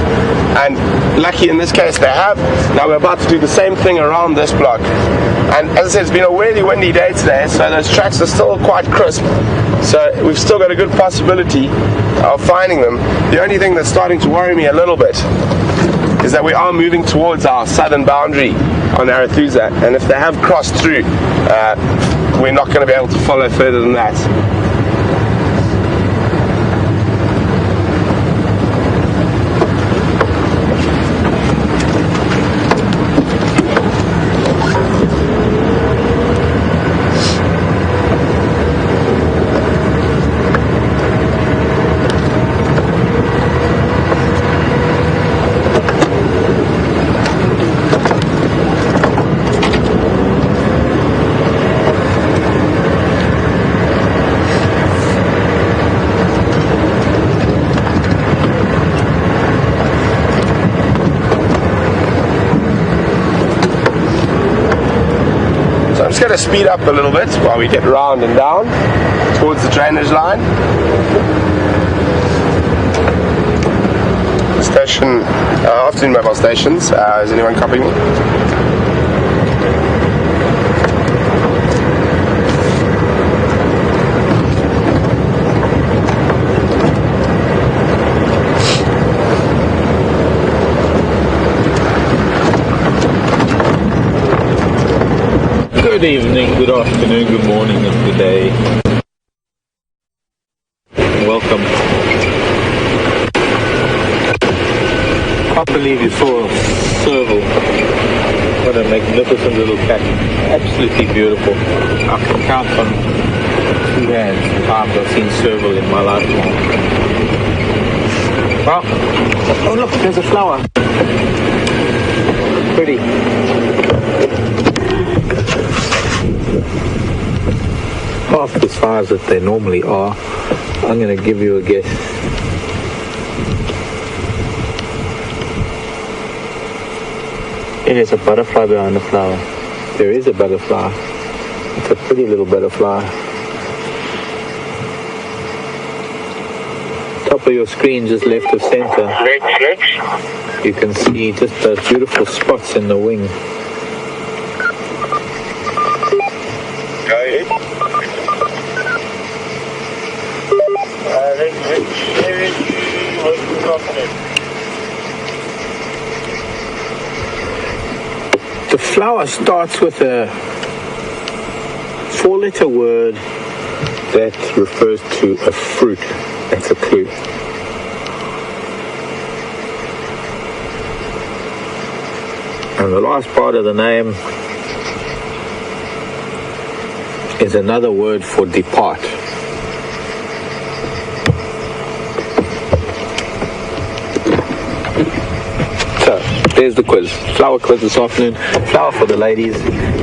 Speaker 4: And lucky in this case they have. Now we're about to do the same thing around this block. And as I said, it's been a really windy day today, so those tracks are still quite crisp. So we've still got a good possibility of finding them. The only thing that's starting to worry me a little bit is that we are moving towards our southern boundary on Arathusa, and if they have crossed through, we're not going to be able to follow further than that. I'm just going to speed up a little bit while we get round and down towards the drainage line. Station, afternoon mobile stations. Is anyone copying me?
Speaker 1: Good evening, good afternoon, good morning, and good day. Welcome. Can't believe you saw Serval. What a magnificent little cat. Absolutely beautiful. I can count on 2 hands the times I've seen Serval in my lifetime. Well, oh look, there's a flower. Pretty. Half the size that they normally are. I'm going to give you a guess.
Speaker 5: It is a butterfly behind the flower.
Speaker 1: There is a butterfly. It's a pretty little butterfly. Top of your screen, just left of center. You can see just those beautiful spots in the wing. The flower starts with a 4-letter word that refers to a fruit. That's a clue. And the last part of the name is another word for depart. So, there's the quiz. Flower quiz this afternoon. Flower for the ladies.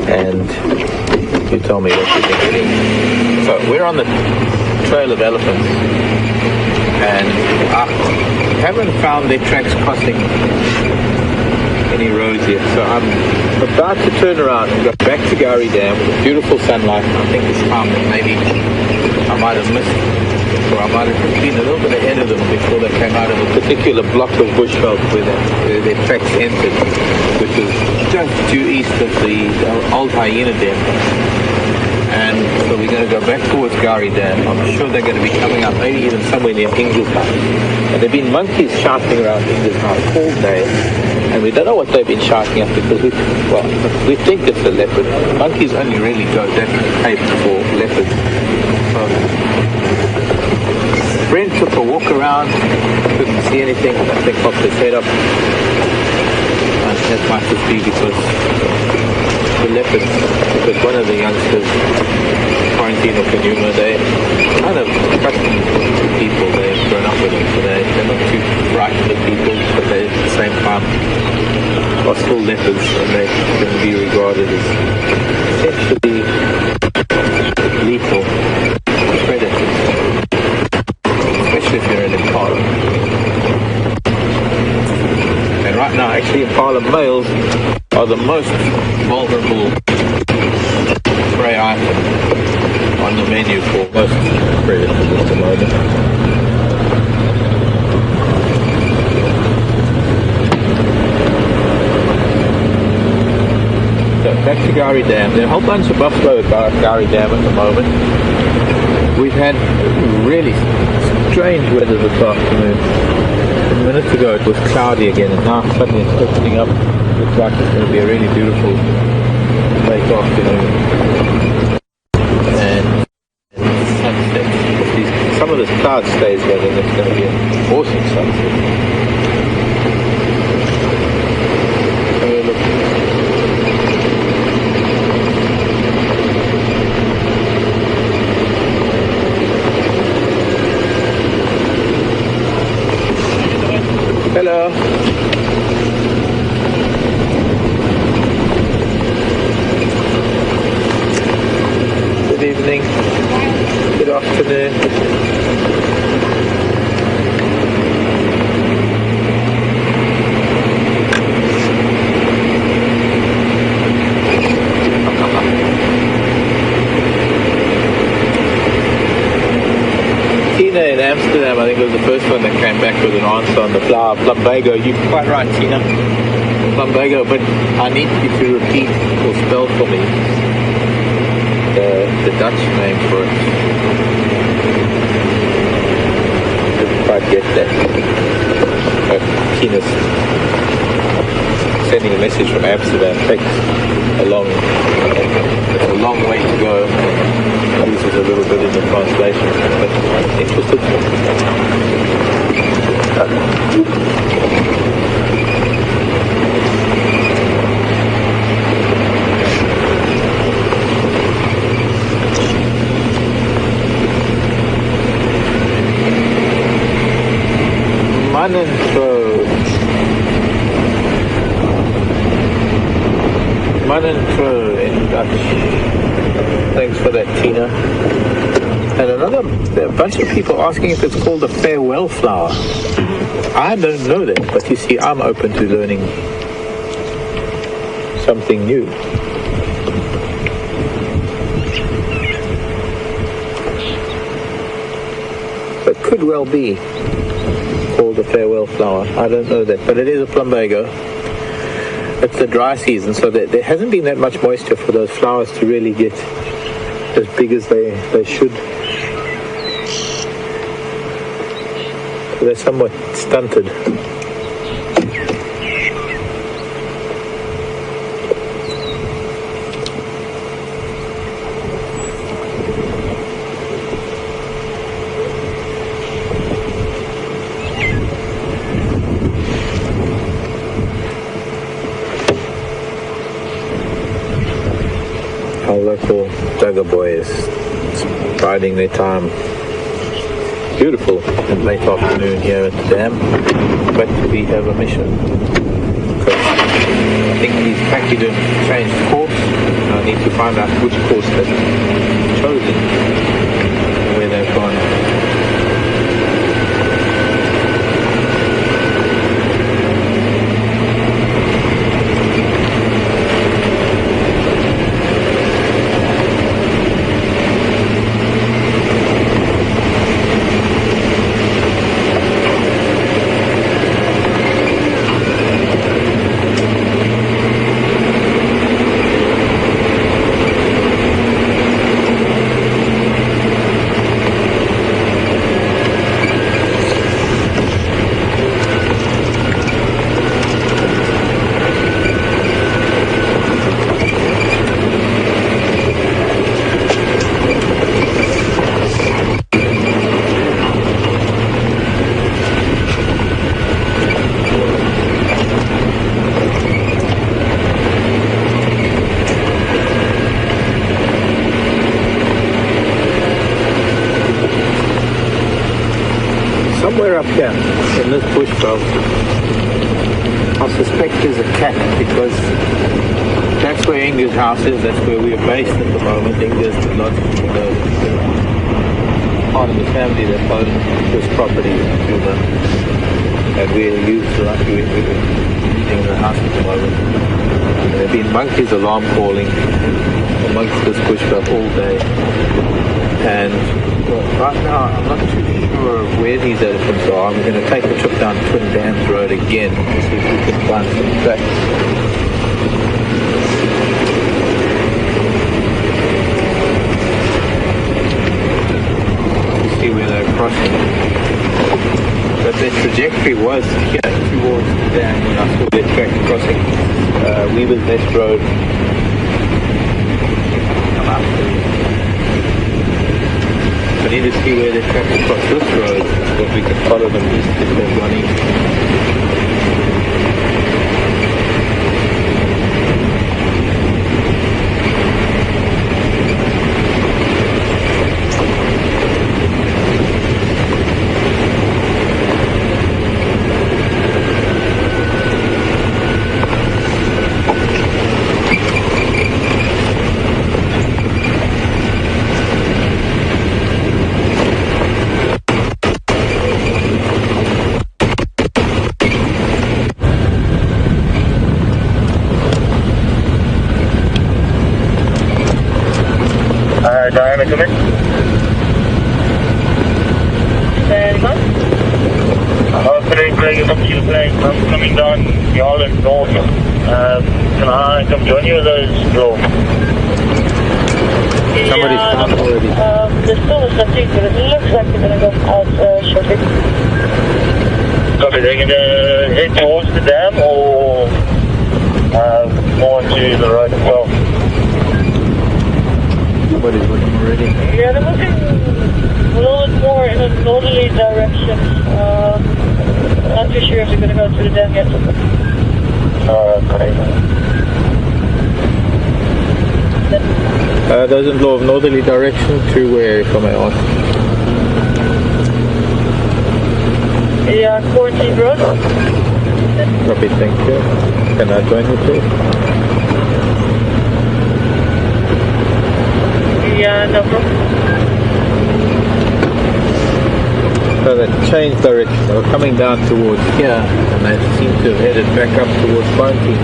Speaker 1: And you tell me what you think it is. So, we're on the trail of elephants. And I haven't found their tracks crossing any roads yet. So I'm about to turn around and go back to Gari Dam with a beautiful sunlight. I think it's time that maybe I might have missed, or I might have been a little bit ahead of them before they came out of a particular block of bushveld where their tracks entered, which is just due east of the old hyena dam. And so we're going to go back towards Gari Dam. I'm sure they're going to be coming up, maybe even somewhere near Inglestown. And there have been monkeys shouting around Inglestown all day. And we don't know what they've been shouting at because we think it's a leopard. Monkeys only really go that cape for leopards. So Brent took a walk around, couldn't see anything. I think popped his head up. And that might just be because the leopards, because one of the youngsters, quarantine or Djuma, they kind of accustomed to people. They've grown up with them, so they're not too frightened of people, but they at the same time are still leopards, and they can be regarded as essentially lethal predators, especially if you're an impala. And right now, actually, impala males are the most vulnerable prey item on the menu for most predators at the moment. So back to Gari Dam. There are a whole bunch of buffalo at Gari Dam at the moment. We've had really strange weather this afternoon. A minute ago it was cloudy again, and now suddenly it's opening up. Looks like it's going to be a really beautiful late afternoon. And sunset. If some of this cloud stays there, then it's going to be an awesome sunset. Look. Hello. Good evening. Good afternoon. Tina in Amsterdam, I think, was the first one that came back with an answer on the flower. Plumbago. You're quite right, Tina. Plumbago, but I need you to repeat or spell for me the Dutch name for it. Didn't quite get that. Tina's sending a message from Amsterdam. Takes it's a long way to go. Uses a little bit in the translation, but I'm interested. Manentro in Dutch. Thanks for that, Tina. And a bunch of people asking if it's called a farewell flower. I don't know that, but you see, I'm open to learning something new. But could well be called a farewell flower. I don't know that, but it is a plumbago. It's the dry season, so there hasn't been that much moisture for those flowers to really get as big as they should. They're somewhat stunted. Our local jugger boy is biding their time. Beautiful and late afternoon here at the dam, but we have a mission. Because I think these pachyderms changed course. I need to find out which course they've chosen and where they've gone. Somewhere up here in this bush belt, I suspect there's a cat, because that's where Inga's house is. That's where we are based at the moment. Inga's not part of the family that owns this property in Djuma, and we're using the house at the moment. And there have been monkeys alarm calling amongst this bush belt all day, and right now I'm not too sure of where these elephants are. I'm going to take a trip down Twin Dams Road again to see if we can find some tracks. See where they're crossing. But their trajectory was here towards the dam when I saw their track crossing Weaver's Nest Road. Come up. I need to see where they track across this road so that we can follow them east if they're running.
Speaker 2: Diana, come in. Opening Greg, up to you playing. I'm coming down the island north. Can I come join you with those drones?
Speaker 1: Somebody's found already.
Speaker 3: There's still a subject, but it looks like they're going to go out shortly.
Speaker 2: Copy, they're going to head towards the dam or more to the road as well?
Speaker 1: Somebody's looking already.
Speaker 3: Yeah, they're looking a little bit more in a northerly direction. Not too sure if they're going to go to the dam yet.
Speaker 1: Doesn't law of northerly direction to where, if I may ask?
Speaker 3: Yeah, quarantine road.
Speaker 1: Copy, thank you. Can I join you please?
Speaker 3: Yeah, no problem.
Speaker 1: So they changed direction. They were coming down towards here and they seem to have headed back up towards quarantine.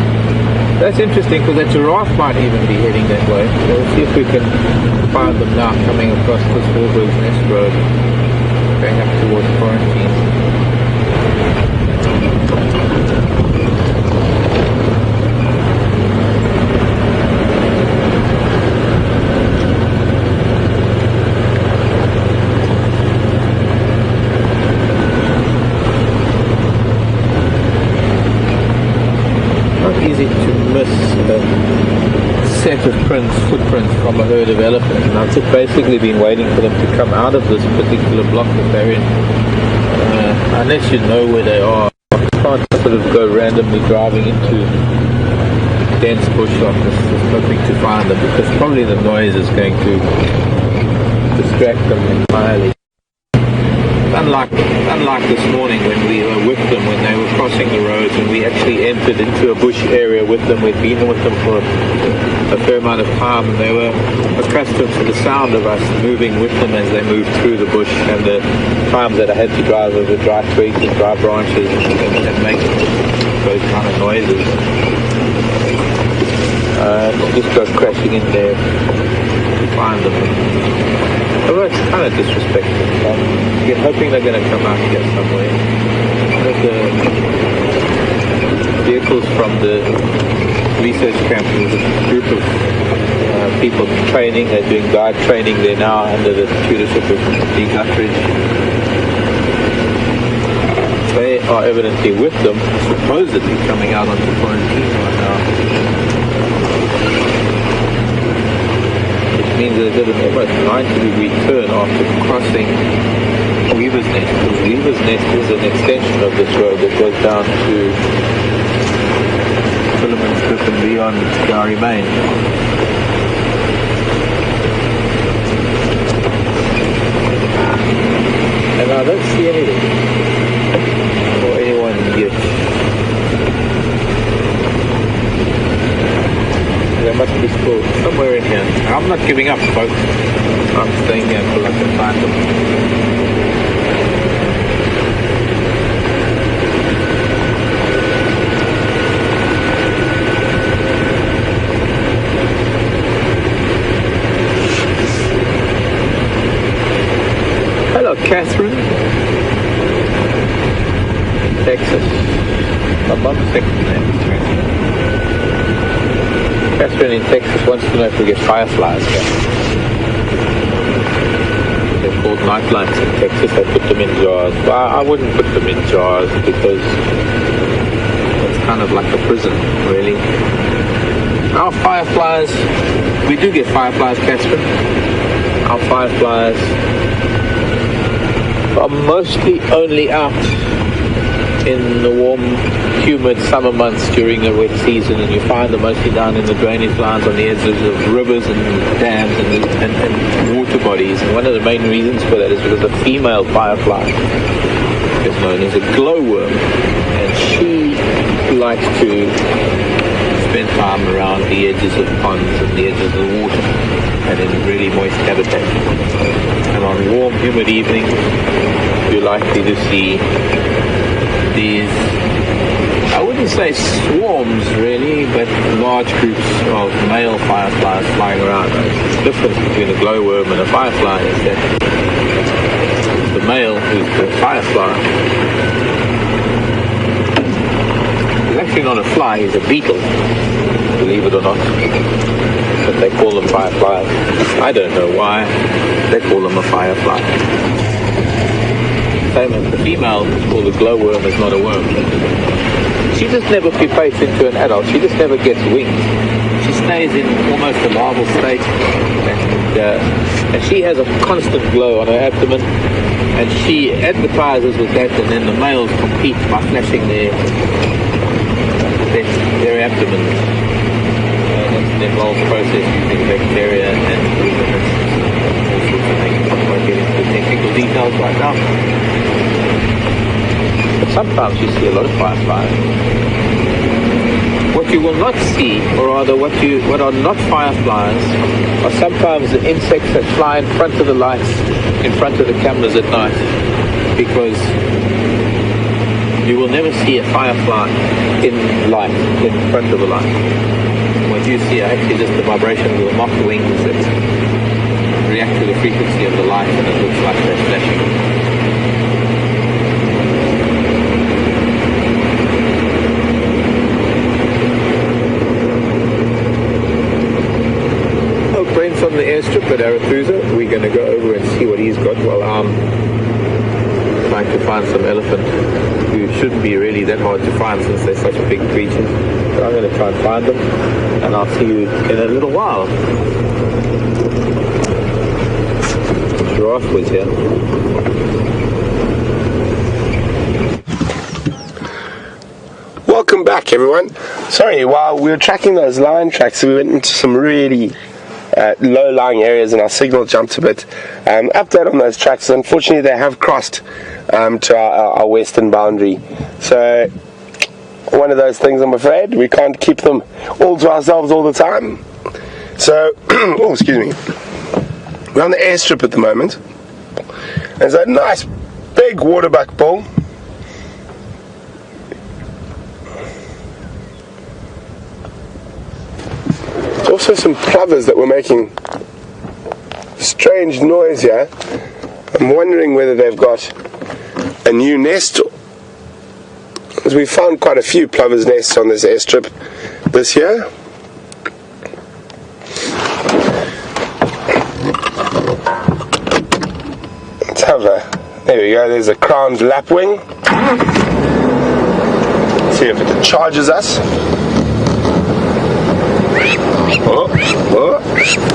Speaker 1: That's interesting because that giraffe might even be heading that way. So we'll see if we can find them now coming across this Walberg's Nest Road, going up towards quarantine. Easy to miss a set of footprints from a herd of elephants, and I've just basically been waiting for them to come out of this particular block that they're in. Unless you know where they are, you can't sort of go randomly driving into dense bush just hoping to find them, because probably the noise is going to distract them entirely. Unlike this morning when we were with them, when they were crossing the roads and we actually entered into a bush area with them. We'd been with them for a fair amount of time and they were accustomed to the sound of us moving with them as they moved through the bush, and the times that I had to drive over dry twigs and dry branches and make those kind of noises. Just go crashing in there to find them. Oh, it's kind of disrespectful. You're hoping they're going to come out here somewhere. There's the vehicles from the research camp. There's a group of people training. They're doing guide training there now under the tutorship of Lee Guthridge. They are evidently with them, supposedly coming out onto quarantine right now. Means they did an almost 90-degree turn after crossing Weaver's Nest. Weaver's Nest is an extension of this road that goes down to Philemon Strip and beyond Gowrie Main. And I don't see anything or anyone yet. There must be still somewhere in here. I'm not giving up, folks. I'm staying here until I can find them. Hello, Catherine. Texas. My mom's second name is Catherine. Catherine in Texas wants to know if we get fireflies here. They're called nightlights in Texas. They put them in jars. Well, I wouldn't put them in jars because it's kind of like a prison, really. Our fireflies, we do get fireflies, Catherine. Our fireflies are mostly only out in the warm, humid summer months during the wet season, and you find them mostly down in the drainage lines on the edges of rivers and dams and water bodies. And one of the main reasons for that is because the female firefly is known as a glowworm, and she likes to spend time around the edges of ponds and the edges of the water and in really moist habitat. And on warm, humid evenings, you're likely to see these, I wouldn't say swarms really, but large groups of male fireflies flying around. The difference between a glowworm and a firefly is that the male, who's the firefly, is actually not a fly, he's a beetle, believe it or not. But they call them fireflies. I don't know why they call them a firefly. Same as the female is called a glowworm, is not a worm. She just never pupates into an adult. She just never gets wings. She stays in almost a larval state, and she has a constant glow on her abdomen, and she advertises with that, and then the males compete by flashing their abdomens. That's an involved process using bacteria and all sorts of things. I won't get into the technical details right now. sometimes you see a lot of fireflies. What you will not see, or rather what are not fireflies, are sometimes the insects that fly in front of the lights, in front of the cameras at night, because you will never see a firefly in light, in front of the light. What you see are actually just the vibrations of the moth wings that react to the frequency of the light, and it looks like they're flashing. Brent's on the airstrip at Arathusa. We're going to go over and see what he's got while I'm trying to find some elephant who shouldn't be really that hard to find since they're such big creatures. So I'm going to try and find them, and I'll see you in a little while. The giraffe was here.
Speaker 4: Welcome back, everyone. Sorry, while we were tracking those lion tracks, we went into some really low-lying areas and our signal jumped a bit. Update on those tracks, unfortunately they have crossed to our western boundary. So one of those things, I'm afraid. We can't keep them all to ourselves all the time. So, oh, excuse me. We're on the airstrip at the moment. There's a nice big waterbuck bull. Also some plovers that were making strange noise here. I'm wondering whether they've got a new nest, as we found quite a few plovers' nests on this airstrip this year. Let's have there we go, there's a crowned lapwing. See if it charges us. Oh.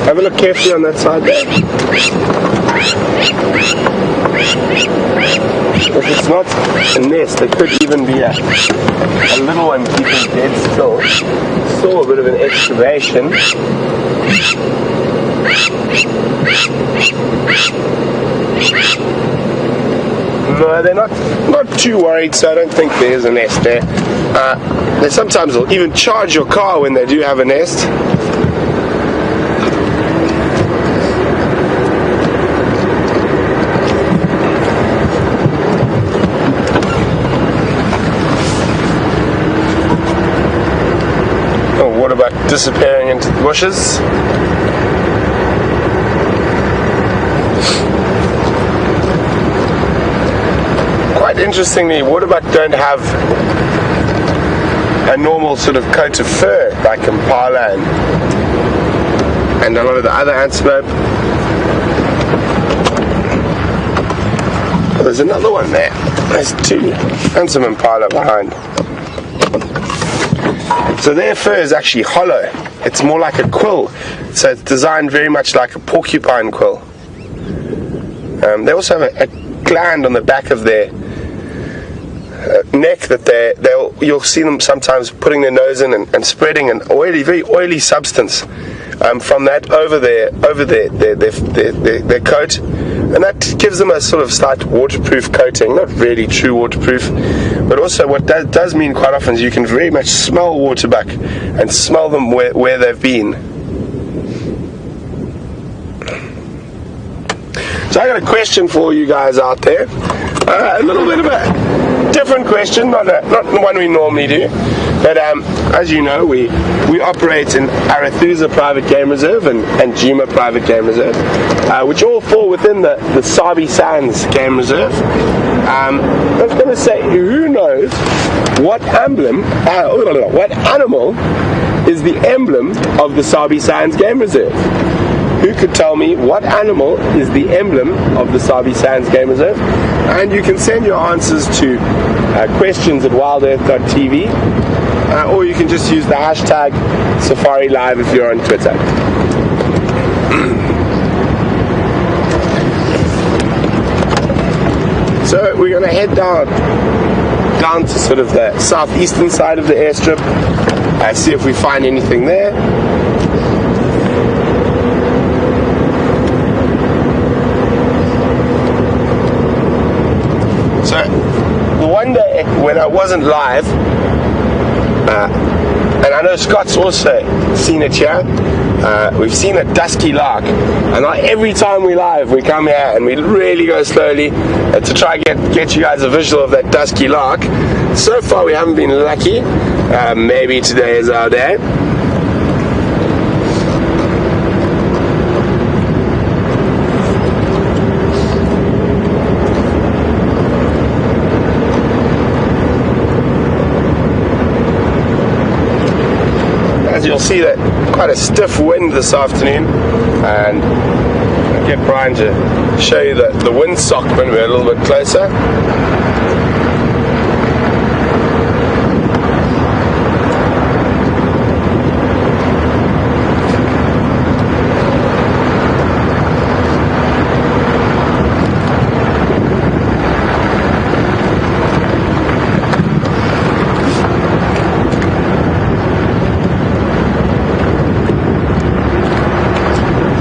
Speaker 4: Have a look carefully on that side there. If it's not a nest, it could even be a little one keeping dead still. Saw a bit of an excavation. No, they're not too worried, so I don't think there's a nest there. They sometimes will even charge your car when they do have a nest. Oh, what about disappearing into the bushes? Quite interestingly, waterbuck don't have a normal sort of coat of fur like impala and a lot of the other antelope. Oh, there's another one there. There's two, and some impala behind. So their fur is actually hollow. It's more like a quill. So it's designed very much like a porcupine quill. They also have a gland on the back of their neck that you'll see them sometimes putting their nose in and spreading an very oily substance from that over their coat, and that gives them a sort of slight waterproof coating. Not really true waterproof, but also what does mean quite often is you can very much smell waterbuck and smell them where they've been. So I got a question for you guys out there. A little bit of a different question, not one we normally do. But as you know, we operate in Arathusa Private Game Reserve and Djuma Private Game Reserve, which all fall within the Sabi Sands Game Reserve. I was going to say, who knows what animal is the emblem of the Sabi Sands Game Reserve? Who could tell me what animal is the emblem of the Sabi Sands Game Reserve? And you can send your answers to questions at WildEarthTV, or you can just use the hashtag Safari Live if you're on Twitter. So we're going to head down to sort of the southeastern side of the airstrip, see if we find anything there. when I wasn't live, and I know Scott's also seen it here, we've seen a dusky lark, and every time we live we come here and we really go slowly to try and get you guys a visual of that dusky lark. So far we haven't been lucky. Maybe today is our day. As you'll see, that quite a stiff wind this afternoon, and I'll get Brian to show you the windsock when we're a little bit closer.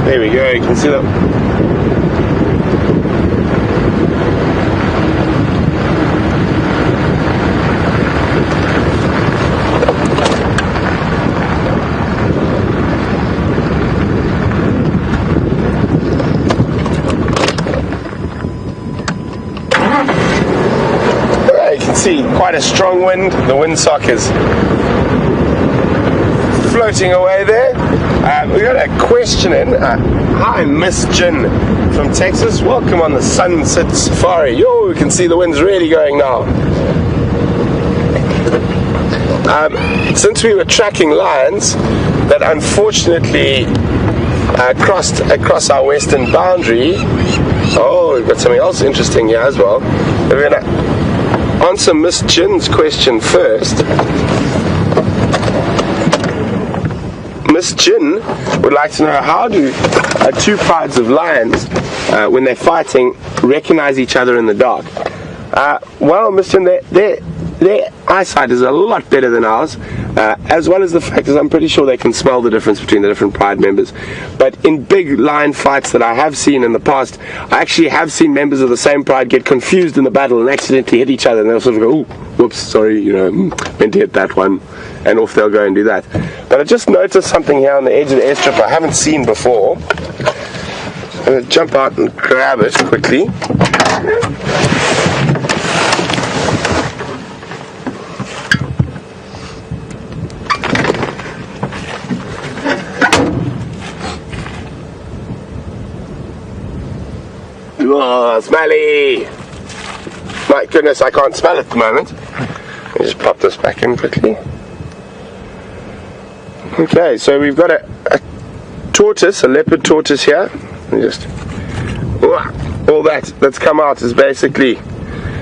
Speaker 4: There we go, you can see that. There you can see quite a strong wind. The windsock is floating away there. We got a question in. Hi, Miss Jin from Texas. Welcome on the Sunset Safari. Yo, we can see the wind's really going now. Since we were tracking lions that unfortunately crossed across our western boundary, we've got something else interesting here as well. We're going to answer Miss Jin's question first. Miss Jin would like to know, how do two prides of lions, when they're fighting, recognize each other in the dark? Well, Miss Jin, their eyesight is a lot better than ours, as well as the fact is I'm pretty sure they can smell the difference between the different pride members. But in big lion fights that I have seen in the past, I actually have seen members of the same pride get confused in the battle and accidentally hit each other, and they'll sort of go, "Ooh, whoops, sorry, meant to hit that one," and off they'll go and do that. But I just noticed something here on the edge of the airstrip I haven't seen before. I'm going to jump out and grab it quickly. Oh, smelly! My goodness, I can't smell at the moment. Let me just pop this back in quickly. Okay, so we've got a tortoise, a leopard tortoise here. And just all that's come out is basically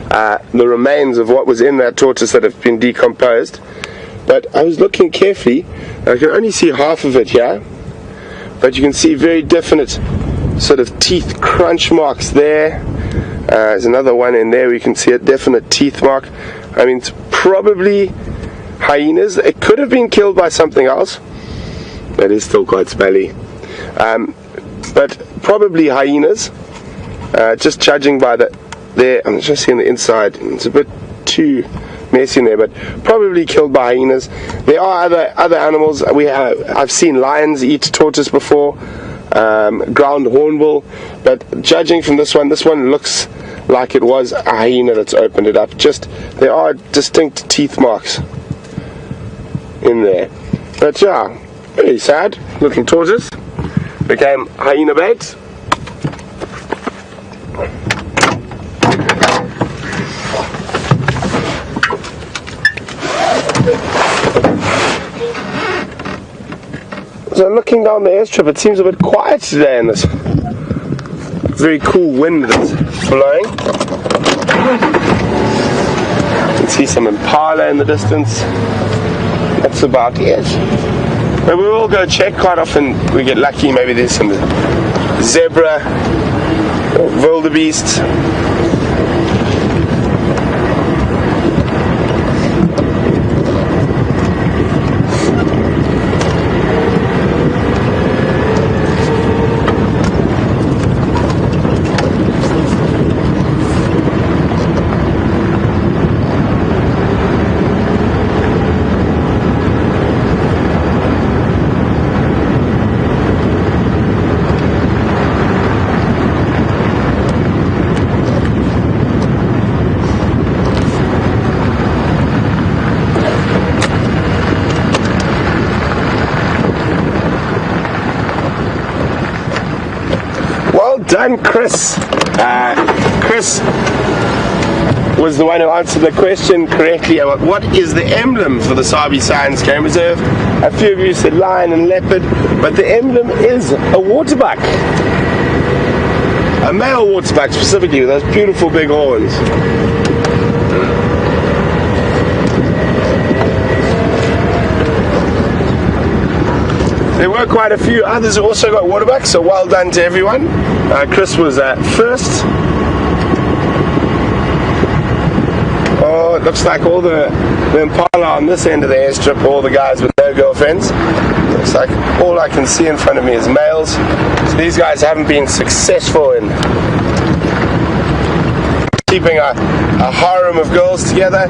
Speaker 4: the remains of what was in that tortoise that have been decomposed. But I was looking carefully, I can only see half of it here, but you can see very definite sort of teeth crunch marks there. There's another one in there, we can see a definite teeth mark. I mean, it's probably hyenas. It could have been killed by something else. That is still quite smelly. But probably hyenas. Just judging by there, I'm just seeing the inside. It's a bit too messy in there, but probably killed by hyenas. There are other animals. I've seen lions eat tortoise before. Ground hornbill, but judging from this one looks like it was a hyena that's opened it up. There are distinct teeth marks in there, but yeah, very sad. Little tortoise became hyena bait. So looking down the airstrip, it seems a bit quiet today in this very cool wind that's blowing. You can see some impala in the distance. That's about it. But we will go check. Quite often we get lucky, maybe there's some zebra or wildebeest. done, Chris. Chris was the one who answered the question correctly about what is the emblem for the Sabi Science Game Reserve. A few of you said lion and leopard, but the emblem is a waterbuck. A male waterbuck specifically, with those beautiful big horns. There were quite a few others who also got waterbucks, so well done to everyone. Chris was first. Oh, it looks like all the Impala on this end of the airstrip, all the guys with no girlfriends. Looks like all I can see in front of me is males. So these guys haven't been successful in keeping a harem of girls together.